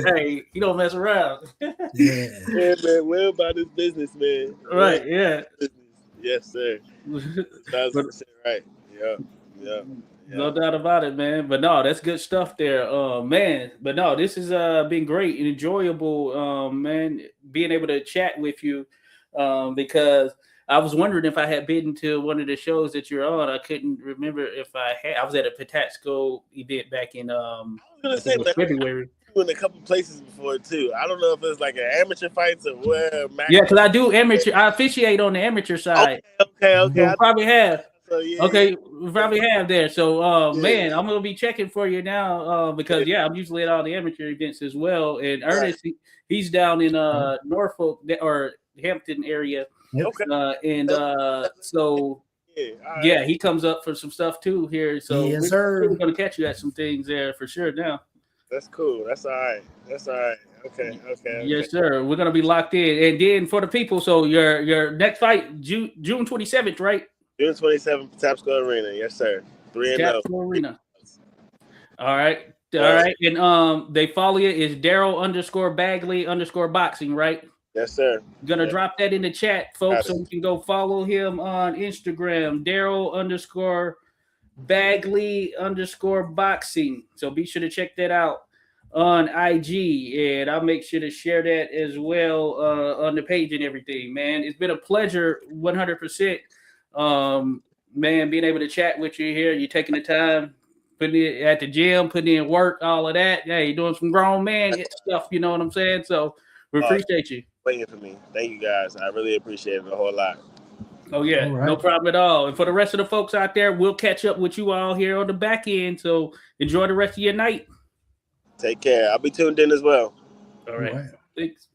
Hey, he don't mess around. Yeah, man, we're about this business, man. Right, yeah. Yes, sir. 1,000% right. Yeah. No doubt about it, man. But no, that's good stuff there, man. But no, this has been great and enjoyable, man. Being able to chat with you, because I was wondering if I had been to one of the shows that you're on. I couldn't remember if I had. I was at a Patapsco event back in February. In a couple places before too. I don't know if it's like an amateur fights or where. Yeah, because I do amateur. I officiate on the amateur side. Okay. We'll probably have. So, we probably have there. So, man, I'm gonna be checking for you now because I'm usually at all the amateur events as well. And Ernest, he's down in Norfolk or Hampton area. Okay. So he comes up for some stuff too here. So we're gonna catch you at some things there for sure now. That's cool. That's all right. Okay. Yes, sir. We're gonna be locked in. And then for the people, so your next fight, June 27th, right? June 27th, Patapsco Arena. Yes, sir. 3-0. Patapsco Arena. All right. And they follow you is Darryl_Bagley_boxing, right? Yes, sir. Gonna drop that in the chat, folks, so you can go follow him on Instagram, Darryl_Bagley_boxing. So be sure to check that out on IG, and I'll make sure to share that as well on the page and everything. Man, it's been a pleasure, 100%. Man, being able to chat with you here, you're taking the time, putting it at the gym, putting in work, all of that. Yeah, you're doing some grown man stuff, you know what I'm saying? So we appreciate you. Waiting for me. Thank you guys. I really appreciate it a whole lot. Oh, yeah, no problem at all. And for the rest of the folks out there, we'll catch up with you all here on the back end. So enjoy the rest of your night. Take care. I'll be tuned in as well. All right. Thanks.